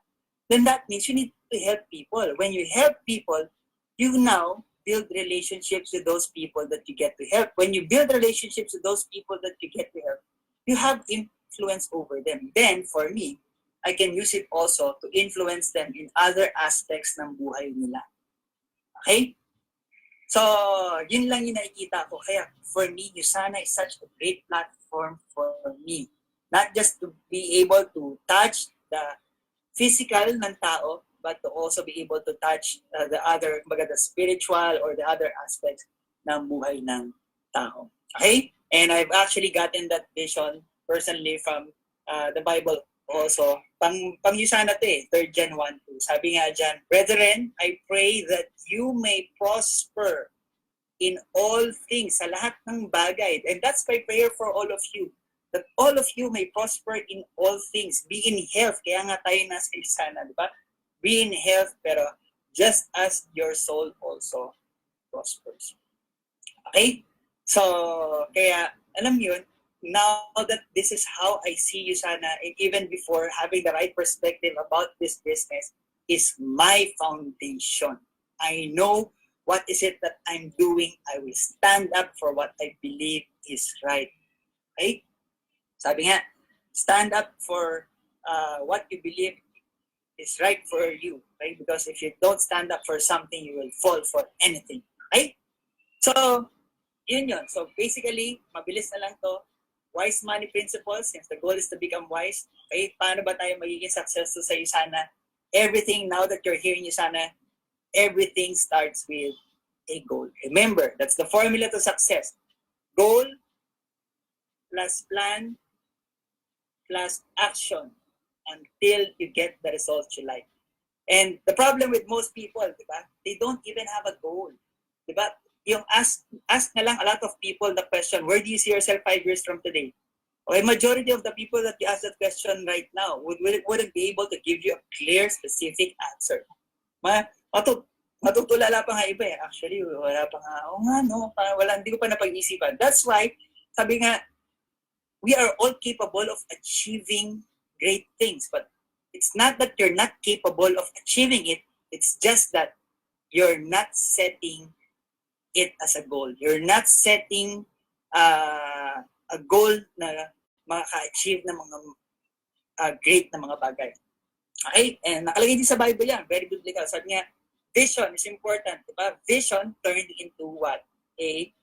C: then that means you need to help people. When you help people, you now build relationships with those people that you get to help. When you build relationships with those people that you get to help, you have influence over them. Then, for me, I can use it also to influence them in other aspects ng buhay nila. Okay? So, yun lang yung nakikita ko. Kaya, for me, Usana is such a great platform for me. Not just to be able to touch the physical ng tao, but to also be able to touch the other, the spiritual or the other aspects ng buhay ng tao. Okay? And I've actually gotten that vision personally from the Bible also. Pang Usana to 3 John 1:2. Sabi nga dyan, Brethren, I pray that you may prosper in all things, sa lahat ng bagay. And that's my prayer for all of you. That all of you may prosper in all things. Be in health. Kaya nga tayo nasa Usana, di ba? Be in health, pero just as your soul also prospers. Okay? So, kaya, alam yun, now that this is how I see Usana, and even before having the right perspective about this business, is my foundation. I know what is it that I'm doing. I will stand up for what I believe is right. Okay? Sabi nga, stand up for what you believe is right for you. Right? Because if you don't stand up for something, you will fall for anything. Right? So, yun. So, basically, mabilis na lang to. Wise money principles, since the goal is to become wise. Okay? Paano ba tayo magiging successful sa Usana? Everything, now that you're here in Usana, everything starts with a goal. Remember, that's the formula to success. Goal plus plan plus action until you get the results you like. And the problem with most people, diba? They don't even have a goal. Diba? Yung ask na lang a lot of people the question, where do you see yourself 5 years from today? Okay, majority of the people that you ask that question right now wouldn't be able to give you a clear, specific answer. Matutulala pa nga iba eh. Actually, wala pa nga, hindi ko pa napag-isipan. That's why, sabi nga, we are all capable of achieving great things. But it's not that you're not capable of achieving it. It's just that you're not setting it as a goal. You're not setting a goal na maka-achieve ng mga great na mga bagay. Okay? And nakalagay din sa Bible yan. Very biblical. Sabi nga, vision is important. Diba? Vision turned into what? A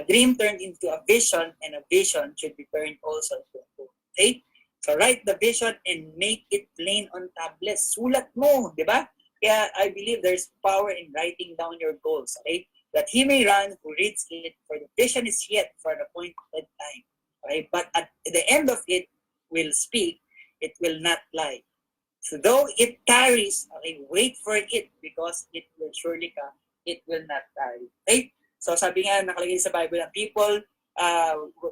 C: dream turned into a vision, and a vision should be turned also into a goal. Okay? So write the vision and make it plain on tablets. Sulat mo, di ba? Kaya I believe there's power in writing down your goals. Okay? That he may run who reads it, for the vision is yet for an appointed time. Okay? But at the end of it will speak, it will not lie. So though it tarries, okay, wait for it because it will surely come. It will not tarry. Okay? So sabi nga, nakalagay sa Bible na people,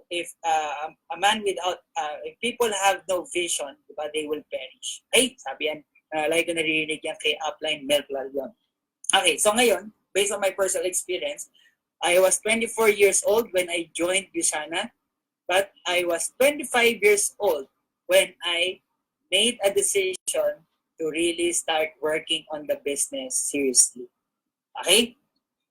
C: if people have no vision, diba, they will perish. Okay? Sabi yan, like ko naririnig yan kay Upline Melplar yun. Okay, so ngayon, based on my personal experience, I was 24 years old when I joined Usana, but I was 25 years old when I made a decision to really start working on the business seriously. Okay?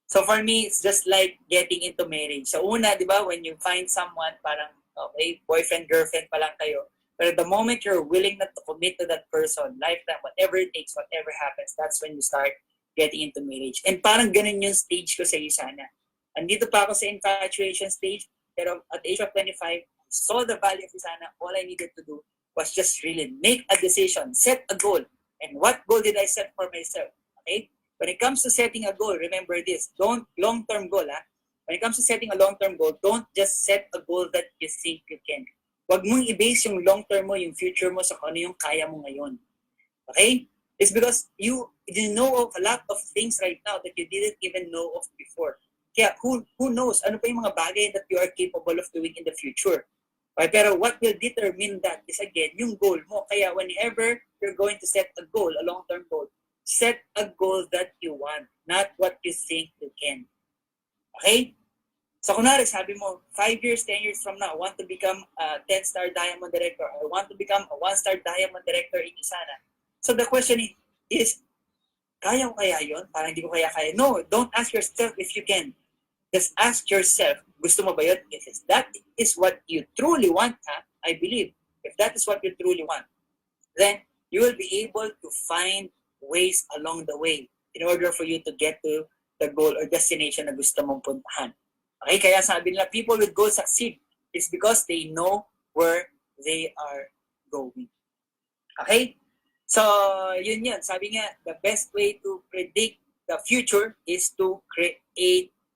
C: So for me, it's just like getting into marriage. So una, di ba, when you find someone, parang, okay, boyfriend, girlfriend pa lang kayo. But the moment you're willing not to commit to that person, lifetime, whatever it takes, whatever happens, that's when you start getting into marriage. And parang ganun yung stage ko sa Usana. Andito pa ako sa infatuation stage, pero at the age of 25, I saw the value of Usana. All I needed to do was just really make a decision, set a goal. And what goal did I set for myself? Okay? When it comes to setting a goal, remember this. Don't long-term goal, ha? When it comes to setting a long-term goal, don't just set a goal that you think you can. Huwag mong i-base yung long-term mo, yung future mo sa kung ano yung kaya mo ngayon. Okay? It's because you know of a lot of things right now that you didn't even know of before. Kaya who knows? Ano pa yung mga bagay that you are capable of doing in the future? Okay, pero what will determine that is again, yung goal mo. Kaya whenever you're going to set a goal, a long-term goal, set a goal that you want, not what you think you can. Okay? So kunwari, sabi mo, 5 years, 10 years from now, I want to become a 10-star diamond director. I want to become a 1-star diamond director in USANA. So the question is, kaya ko kaya yun? Parang hindi ko kaya. No, don't ask yourself if you can. Just ask yourself, gusto mo ba yun? If that is what you truly want, I believe, if that is what you truly want, then you will be able to find ways along the way in order for you to get to the goal or destination na gusto mong puntahan. Okay, kaya sabi nila, people with goals succeed. It's because they know where they are going. Okay? So, yun. Sabi nga, the best way to predict the future is to create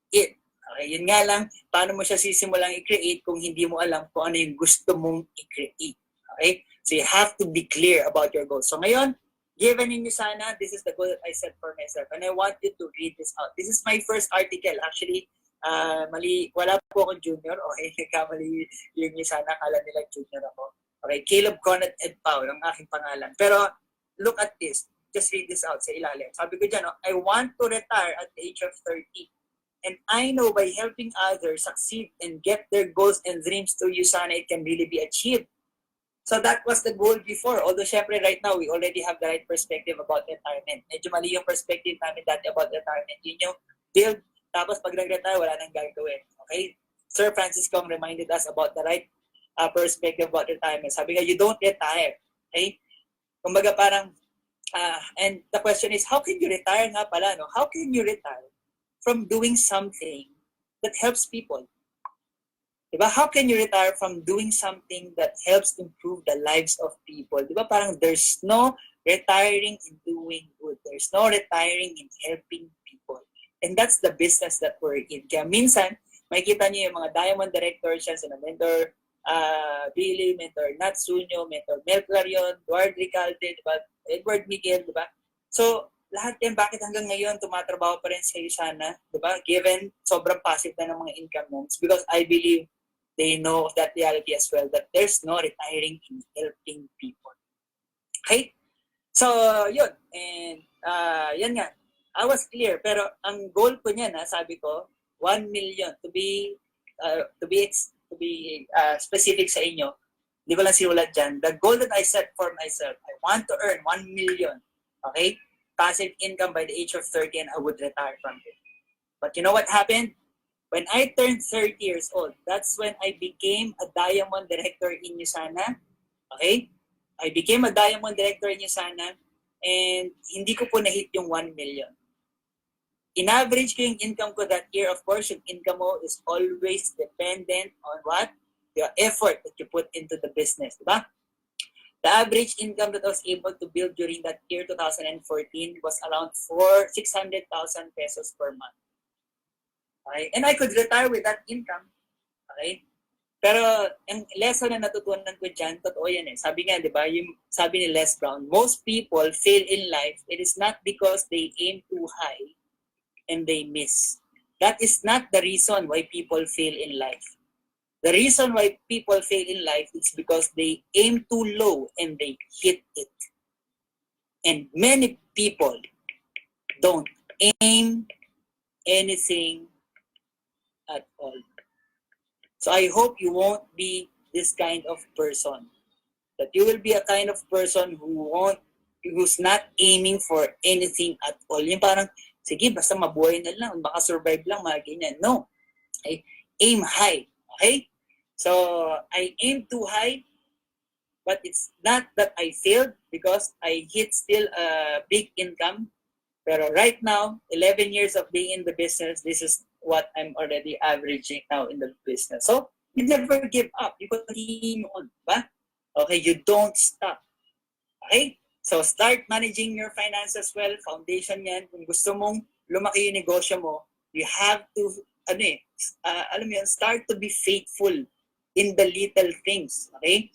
C: it. Okay, yun nga lang, paano mo siya sisimulang i-create kung hindi mo alam kung ano yung gusto mong i-create. Okay? So you have to be clear about your goals. So ngayon, given in USANA, this is the goal that I set for myself. And I want you to read this out. This is my first article. Actually, wala po akong junior. Okay, nagkamali yung USANA. Akala nila junior ako. Okay, Caleb Conant Ed Pao, ang aking pangalan. Pero look at this. Just read this out sa ilalim. Sabi ko dyan, I want to retire at the age of 30. And I know by helping others succeed and get their goals and dreams to USANA, it can really be achieved. So that was the goal before. Although syempre right now, we already have the right perspective about retirement. Medyo mali yung perspective namin dati about retirement. Yun yung build, tapos pag nag-retire, wala nang gagawin. Okay? Sir Francis Kong reminded us about the right perspective about retirement. Sabi nga, you don't retire. Okay? Kumbaga parang, and the question is, how can you retire nga pala? No? How can you retire from doing something that helps people? Diba? How can you retire from doing something that helps improve the lives of people? Diba? Parang there's no retiring in doing good. There's no retiring in helping people. And that's the business that we're in. Kaya minsan, makikita niyo yung mga diamond directors yan, sina Mentor Billy, Mentor Natsunyo, Mentor Mel Clarion, Eduard Ricalde, diba? Edward Miguel, diba? So, lahat yan, bakit hanggang ngayon tumatrabaho pa rin sa USANA, diba? Given sobrang passive na ng mga income notes, because I believe they know that reality as well, that there's no retiring in helping people. Okay? So, yun. And, yan nga. I was clear, pero ang goal ko niyan, sabi ko, 1 million to be specific sa inyo. Hindi ko lang sinulat dyan. The goal that I set for myself, I want to earn 1 million. Okay? Passive income by the age of 30 and I would retire from it. But you know what happened? When I turned 30 years old, that's when I became a diamond director in USANA. Okay? I became a diamond director in USANA and hindi ko po na-hit yung 1 million. In average ko yung income ko that year, of course, yung income mo is always dependent on what? The effort that you put into the business. Diba? The average income that I was able to build during that year, 2014, was around 600,000 pesos per month. Okay? And I could retire with that income. Okay? Pero ang lesson na natutunan ko dyan, totoo yan eh. Sabi nga, di ba, yung sabi ni Les Brown, most people fail in life. It is not because they aim too high and they miss. That is not the reason why people fail in life. The reason why people fail in life is because they aim too low and they hit it. And many people don't aim anything at all. So I hope you won't be this kind of person. That you will be a kind of person who's not aiming for anything at all. Yung parang, sige, basta mabuhay na lang, baka survive lang, mga ganyan. No. Okay? Aim high. Okay? So, I aim too high, but it's not that I failed because I hit still a big income. Pero right now, 11 years of being in the business, this is what I'm already averaging now in the business. So, you never give up. You continue on, ba? Okay, you don't stop. Okay? So start managing your finances well, foundation yan. Kung gusto mong lumaki yung negosyo mo, you have to, alam mo yun, start to be faithful in the little things, okay?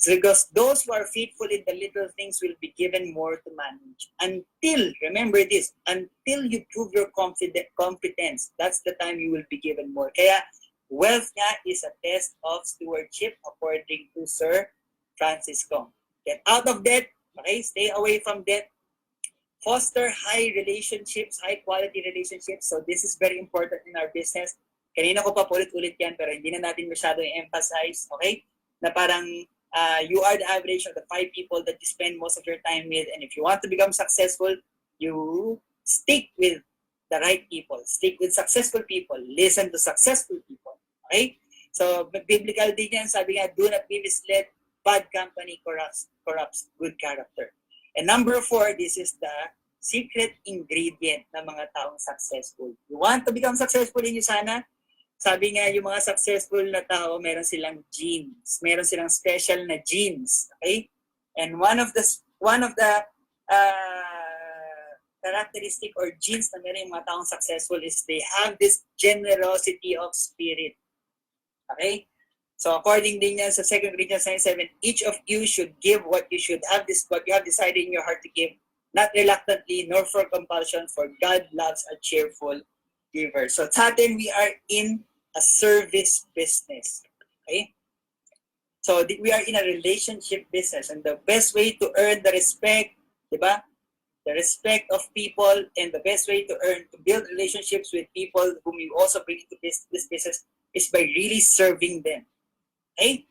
C: Because those who are faithful in the little things will be given more to manage. Until, remember this, until you prove your competence, that's the time you will be given more. Kaya, wealth nga is a test of stewardship according to Sir Francis Kong. Get out of debt, okay? Stay away from debt. Foster high relationships, high quality relationships. So this is very important in our business. Kanina ko pa ulit-ulit yan, pero hindi na natin masyado i-emphasize, okay? Na parang you are the average of the 5 people that you spend most of your time with. And if you want to become successful, you stick with the right people. Stick with successful people. Listen to successful people. Okay? So, biblical din yan. Sabi nga, do not be misled. Bad company corrupts good character. And number 4, this is the secret ingredient ng mga taong successful. You want to become successful in USANA? Sabi nga, yung mga successful na tao, meron silang genes. Meron silang special na genes. Okay? And one of the characteristic or genes na meron yung mga taong successful is they have this generosity of spirit. Okay? So according din yan sa 2 Corinthians 9:7, each of you should give what you have decided in your heart to give, not reluctantly nor for compulsion, for God loves a cheerful giver. So sa atin, we are in a service business. Okay? So we are in a relationship business, and the best way to earn the respect, diba? The respect of people, and the best way to build relationships with people whom you also bring into this business is by really serving them. Okay?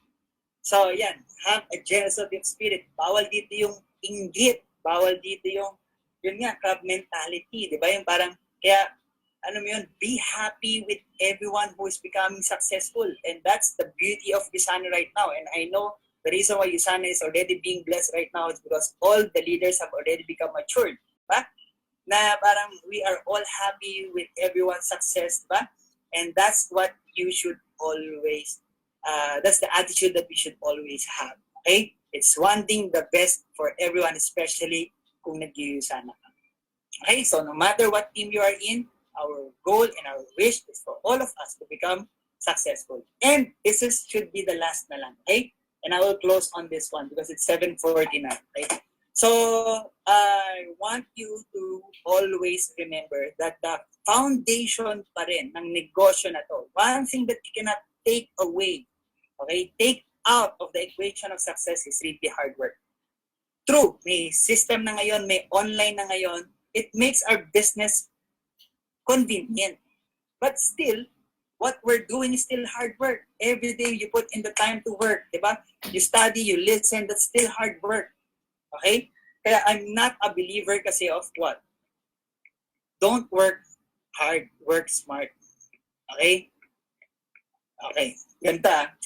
C: So yan, have a generosity of spirit. Bawal dito yung inggit. Bawal dito yung, yun nga, crab mentality. Diba? Yung parang, kaya, ano mo yun, be happy with everyone who is becoming successful. And that's the beauty of USANA right now. And I know the reason why USANA is already being blessed right now is because all the leaders have already become matured. Diba? Na parang we are all happy with everyone's success. Diba? And that's what you should always, that's the attitude that we should always have. Okay? It's wanting the best for everyone, especially kung nag-USANA ka. Okay? So no matter what team you are in, our goal and our wish is for all of us to become successful. And this should be the last na lang. Okay? And I will close on this one because it's 7:49. Okay? So I want you to always remember that the foundation pa rin ng negosyo na to, one thing that you cannot take away, okay, take out of the equation of success is really hard work. True, may system na ngayon, may online na ngayon, it makes our business convenient. But still, what we're doing is still hard work. Every day you put in the time to work, diba? You study, you listen, that's still hard work. Okay? Kaya I'm not a believer kasi of what? Don't work hard, work smart. Okay? Okay. Ganda.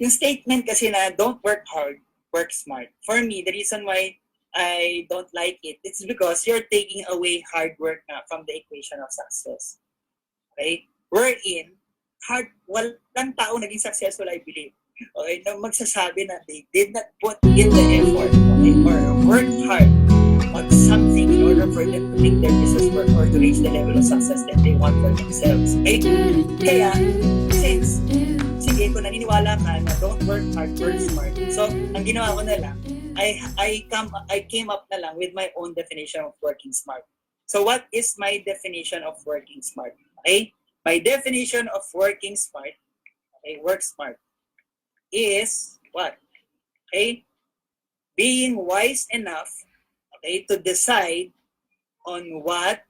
C: Yung statement kasi na don't work hard, work smart. For me, the reason why I don't like it, it's because you're taking away hard work na from the equation of success. Okay? We're in hard, walang tao naging successful, I believe. Okay? Na magsasabi na they did not put in the effort, okay, or work hard on something in order for them to make their business work or to reach the level of success that they want for themselves. Okay? Kaya, since sige, kung naniniwala ka na don't work hard, work smart. So, ang ginawa ko na lang, I came up na lang with my own definition of working smart. So, what is my definition of working smart? Okay? My definition of working smart, okay, work smart, is what? Okay? Being wise enough, okay, to decide on what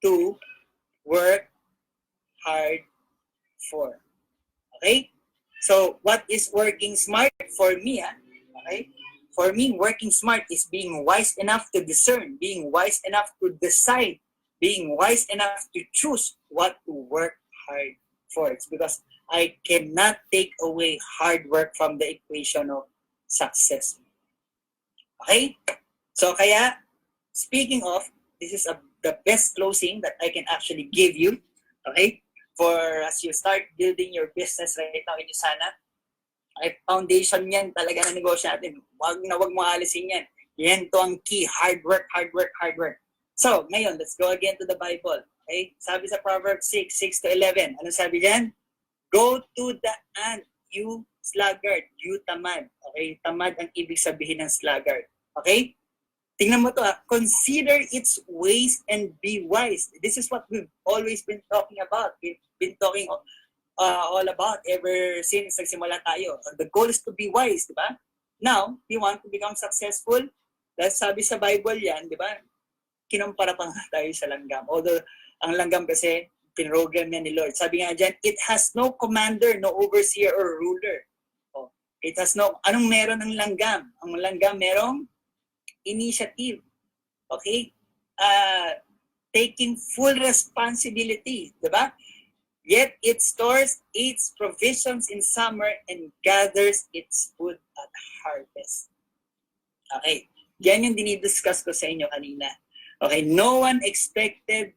C: to work hard for. Okay? So, what is working smart for me? Okay? For me, working smart is being wise enough to discern, being wise enough to decide, being wise enough to choose what to work hard for. It's because I cannot take away hard work from the equation of success. Okay? So, kaya, speaking of, this is the best closing that I can actually give you. Okay? For as you start building your business right now in USANA, ay foundation yan talaga ng negosyo natin. Wag mo alisin yan. Yan to ang key. Hard work, hard work, hard work. So, ngayon, let's go again to the Bible. Okay? Sabi sa Proverbs 6:6-11. Ano sabi diyan? Go to the ant, you sluggard, you tamad. Okay? Tamad ang ibig sabihin ng sluggard. Okay? Tingnan mo to. Consider its ways and be wise. This is what we've always been talking about. We've been talking all about ever since nagsimula tayo. The goal is to be wise, di ba? Now, you want to become successful? Dahil sabi sa Bible yan, di ba? Kinumpara pa nga tayo sa langgam. Although, ang langgam kasi, pinrogram yan ni Lord. Sabi nga dyan, it has no commander, no overseer, or ruler. Oh, it has no, anong meron ng langgam? Ang langgam merong initiative. Okay? Taking full responsibility. Di ba? Yet it stores its provisions in summer and gathers its food at harvest. Okay. Yan yung dinidiscuss ko sa inyo kanina. Okay. No one expected,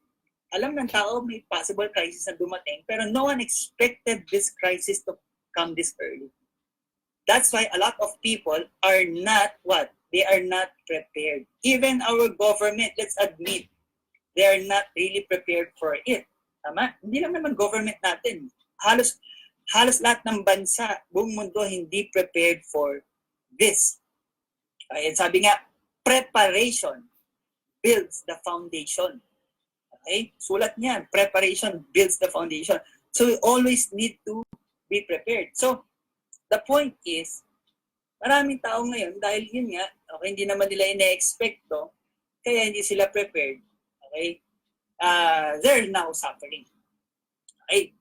C: alam ng tao may possible crisis na dumating, pero no one expected this crisis to come this early. That's why a lot of people are not what? They are not prepared. Even our government, let's admit, they are not really prepared for it. Tama? Hindi lang naman government natin. Halos lahat ng bansa, buong mundo, hindi prepared for this. And sabi nga, preparation builds the foundation. Okay? Sulat niyan, preparation builds the foundation. So we always need to be prepared. So the point is, maraming tao ngayon, dahil yun nga, okay, hindi naman nila ina-expect to, kaya hindi sila prepared. Okay? They're now suffering. Okay?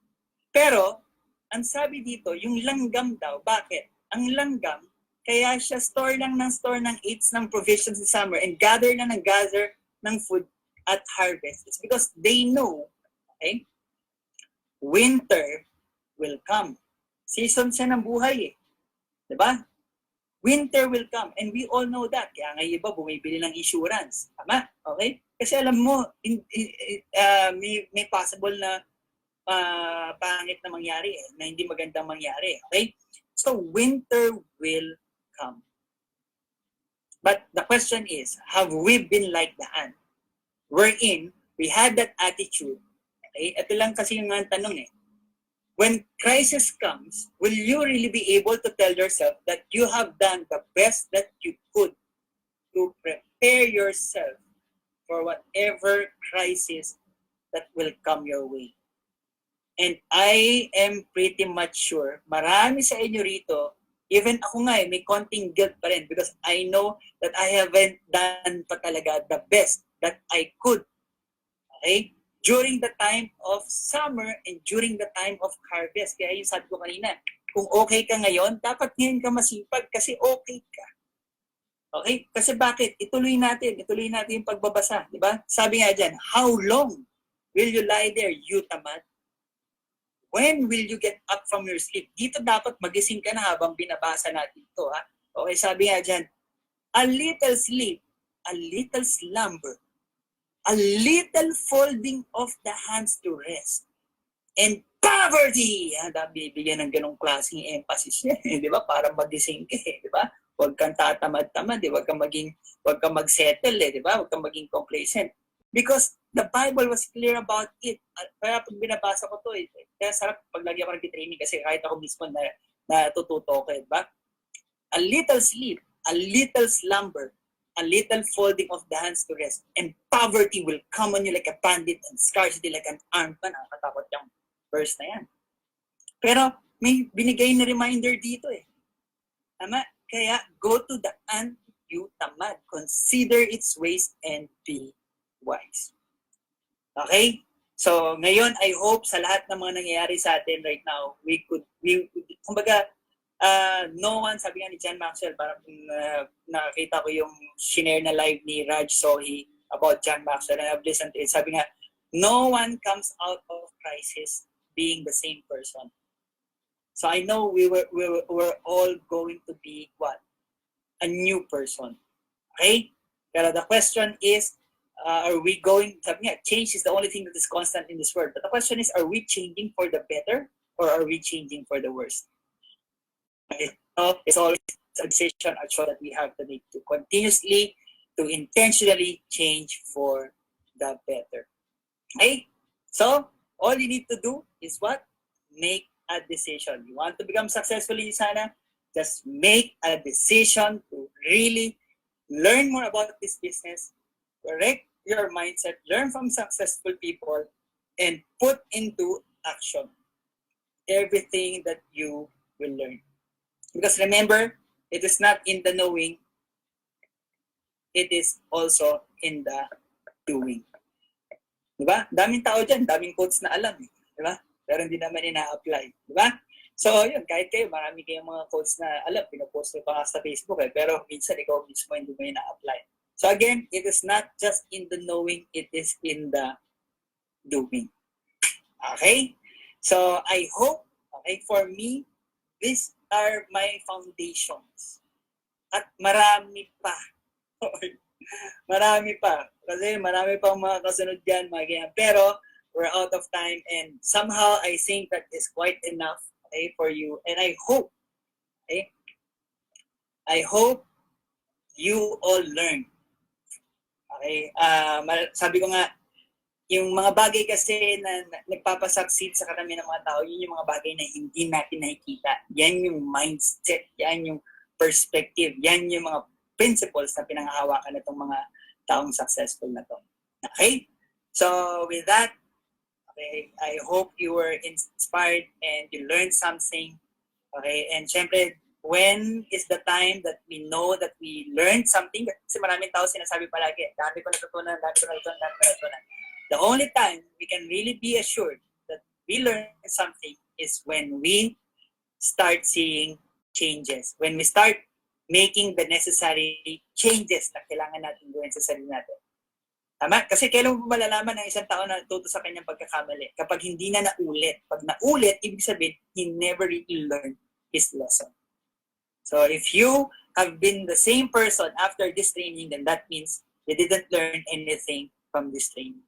C: Pero, ang sabi dito, yung langgam daw, bakit? Ang langgam, kaya siya store ng eats ng provisions in summer and gather ng food at harvest. It's because they know, okay, winter will come. Season siya ng buhay eh. Diba? Winter will come and we all know that. Kaya nga iba bumibili ng insurance. Tama? Okay? Kasi alam mo, may possible na pangit na mangyari, na hindi magandang mangyari. Okay? So, winter will come. But the question is, have we been like the ant? Wherein, we had that attitude. Okay? Ito lang kasi yung tanong eh. When crisis comes, will you really be able to tell yourself that you have done the best that you could to prepare yourself for whatever crisis that will come your way? And I am pretty much sure, marami sa inyo rito, even ako nga may konting guilt pa rin because I know that I haven't done pa talaga the best that I could. Okay? During the time of summer and during the time of harvest. Kaya yung sabi ko kanina, kung okay ka ngayon, dapat ngayon ka masipag kasi okay ka. Okay? Kasi bakit? Ituloy natin yung pagbabasa. Diba? Sabi nga dyan, how long will you lie there, you tamad? When will you get up from your sleep? Dito dapat magising ka na habang binabasa natin ito. Ha? Okay, sabi nga dyan, a little sleep, a little slumber, a little folding of the hands to rest, and poverty. Bibigyan ng ganong klaseng emphasis niya, di ba? Para magising ka, di ba? Huwag kang tatamad-tamad, huwag kang mag-settle, di ba? Huwag kang maging complacent. Because the Bible was clear about it. Kaya pag binabasa ko to, kaya sarap paglagi ako nag-training kasi kahit ako mismo na natututo ko, di ba? A little sleep, a little slumber, a little folding of the hands to rest, and poverty will come on you like a bandit and scarcity like an armed man. Nakakatakot yung verse na yan. Pero may binigay na reminder dito eh. Tama? Kaya go to the ant, you tamad. Consider its ways and be wise. Okay? So ngayon, I hope sa lahat ng mga nangyayari sa atin right now, kumbaga, no one, sabi nga ni John Maxwell, parang nakita ko yung shinare na live ni Raj Sohi about John Maxwell and I've listened to it. Sabi nga, no one comes out of crisis being the same person. So I know we're all going to be what? A new person. Okay? Pero the question is, are we going, sabi nga, change is the only thing that is constant in this world. But the question is, are we changing for the better or are we changing for the worse? Okay. So it's always a decision, a choice that we have to make to continuously, to intentionally change for the better. Okay? So, all you need to do is what? Make a decision. You want to become successful in Sana? Just make a decision to really learn more about this business, correct your mindset, learn from successful people, and put into action everything that you will learn. Because remember, it is not in the knowing, it is also in the doing. Diba? Daming tao dyan, daming quotes na alam. Diba? Pero hindi naman ina-apply. Diba? So, yun, kahit kayo, marami kayong mga quotes na alam, pinapost nyo pa sa Facebook pero minsan ikaw mismo hindi mo ina-apply. So again, it is not just in the knowing, it is in the doing. Okay? So, I hope, okay, for me, these are my foundations. At marami pa. Marami pa. Kasi marami pang mga kasunod dyan, mga ganyan. Pero, we're out of time and somehow I think that is quite enough, okay, for you. And I hope, okay, I hope you all learn. Okay? Sabi ko nga, yung mga bagay kasi na nagpapasucceed sa karamihan ng mga tao, yun yung mga bagay na hindi natin nakikita. Yan yung mindset, yan yung perspective, yan yung mga principles na pinanghahawakan nitong mga taong successful na to. Okay? So, with that, okay, I hope you were inspired and you learned something. Okay? And syempre, when is the time that we know that we learned something? Kasi maraming tao sinasabi palagi, dami ko natutunan. The only time we can really be assured that we learned something is when we start seeing changes. When we start making the necessary changes na kailangan natin gawin sa sarili natin. Tama? Kasi kailan mo malalaman ng isang tao na natuto sa kanyang pagkakamali? Kapag hindi na naulit. Pag naulit, ibig sabihin, he never really learned his lesson. So if you have been the same person after this training, then that means you didn't learn anything from this training.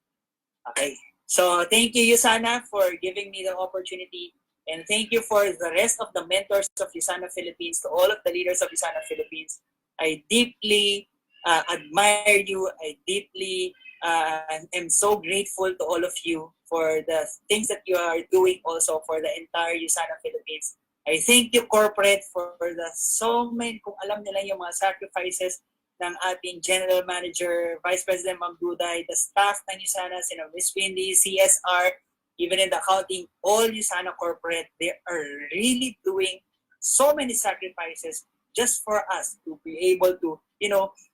C: Okay. So thank you, Usana, for giving me the opportunity. And thank you for the rest of the mentors of Usana Philippines, to all of the leaders of Usana Philippines. I deeply admire you. I deeply am so grateful to all of you for the things that you are doing also for the entire Usana Philippines. I thank you, corporate, for the so many, kung alam nila yung mga sacrifices ng ating General Manager, Vice President Ma'am Duday, the staff ng Usana, sina Miss Windy, CSR, even in the accounting, all Usana corporate, they are really doing so many sacrifices just for us to be able to,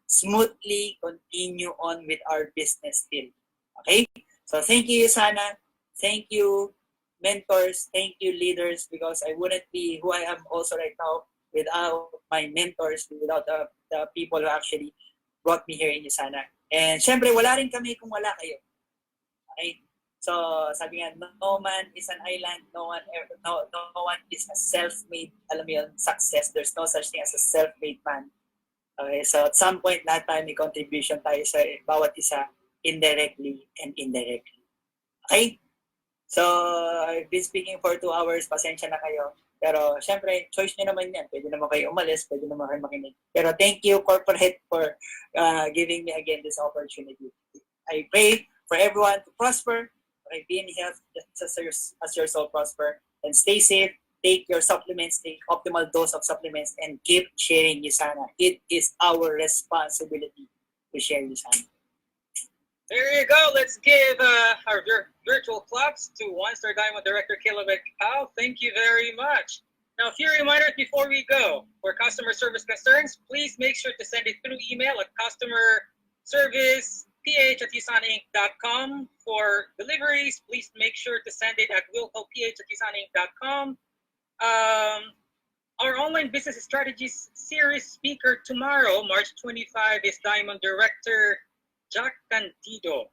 C: smoothly continue on with our business still. Okay? So thank you, Usana. Thank you, mentors. Thank you, leaders, because I wouldn't be who I am also right now without my mentors, without the people who actually brought me here in Usana. And syempre, wala rin kami kung wala kayo. Okay? So, sabi nga, no man is an island, no one is a self-made, alam mo yun, success. There's no such thing as a self-made man. Okay, so at some point, lahat tayo may contribution tayo sa bawat isa, indirectly and indirectly. Okay? So, I've been speaking for 2 hours, pasensya na kayo. Pero, syempre, choice nyo naman yan. Pwede naman kayo umalis, pwede naman kayo makinig. Pero thank you, corporate, for giving me again this opportunity. I pray for everyone to prosper, be in health just as your soul prosper, and stay safe. Take your supplements, take optimal dose of supplements, and keep sharing Usana. It is our responsibility to share Usana.
A: There you go. Let's give our virtual claps to One-Star Diamond Director Kilabek Pao. Thank you very much. Now, a few reminders before we go. For customer service concerns, please make sure to send it through email at customerservice@usanainc.com. For deliveries, please make sure to send it at wilcoph@usanainc.com. Our online business strategies series speaker tomorrow, March 25, is Diamond Director Jack Candido.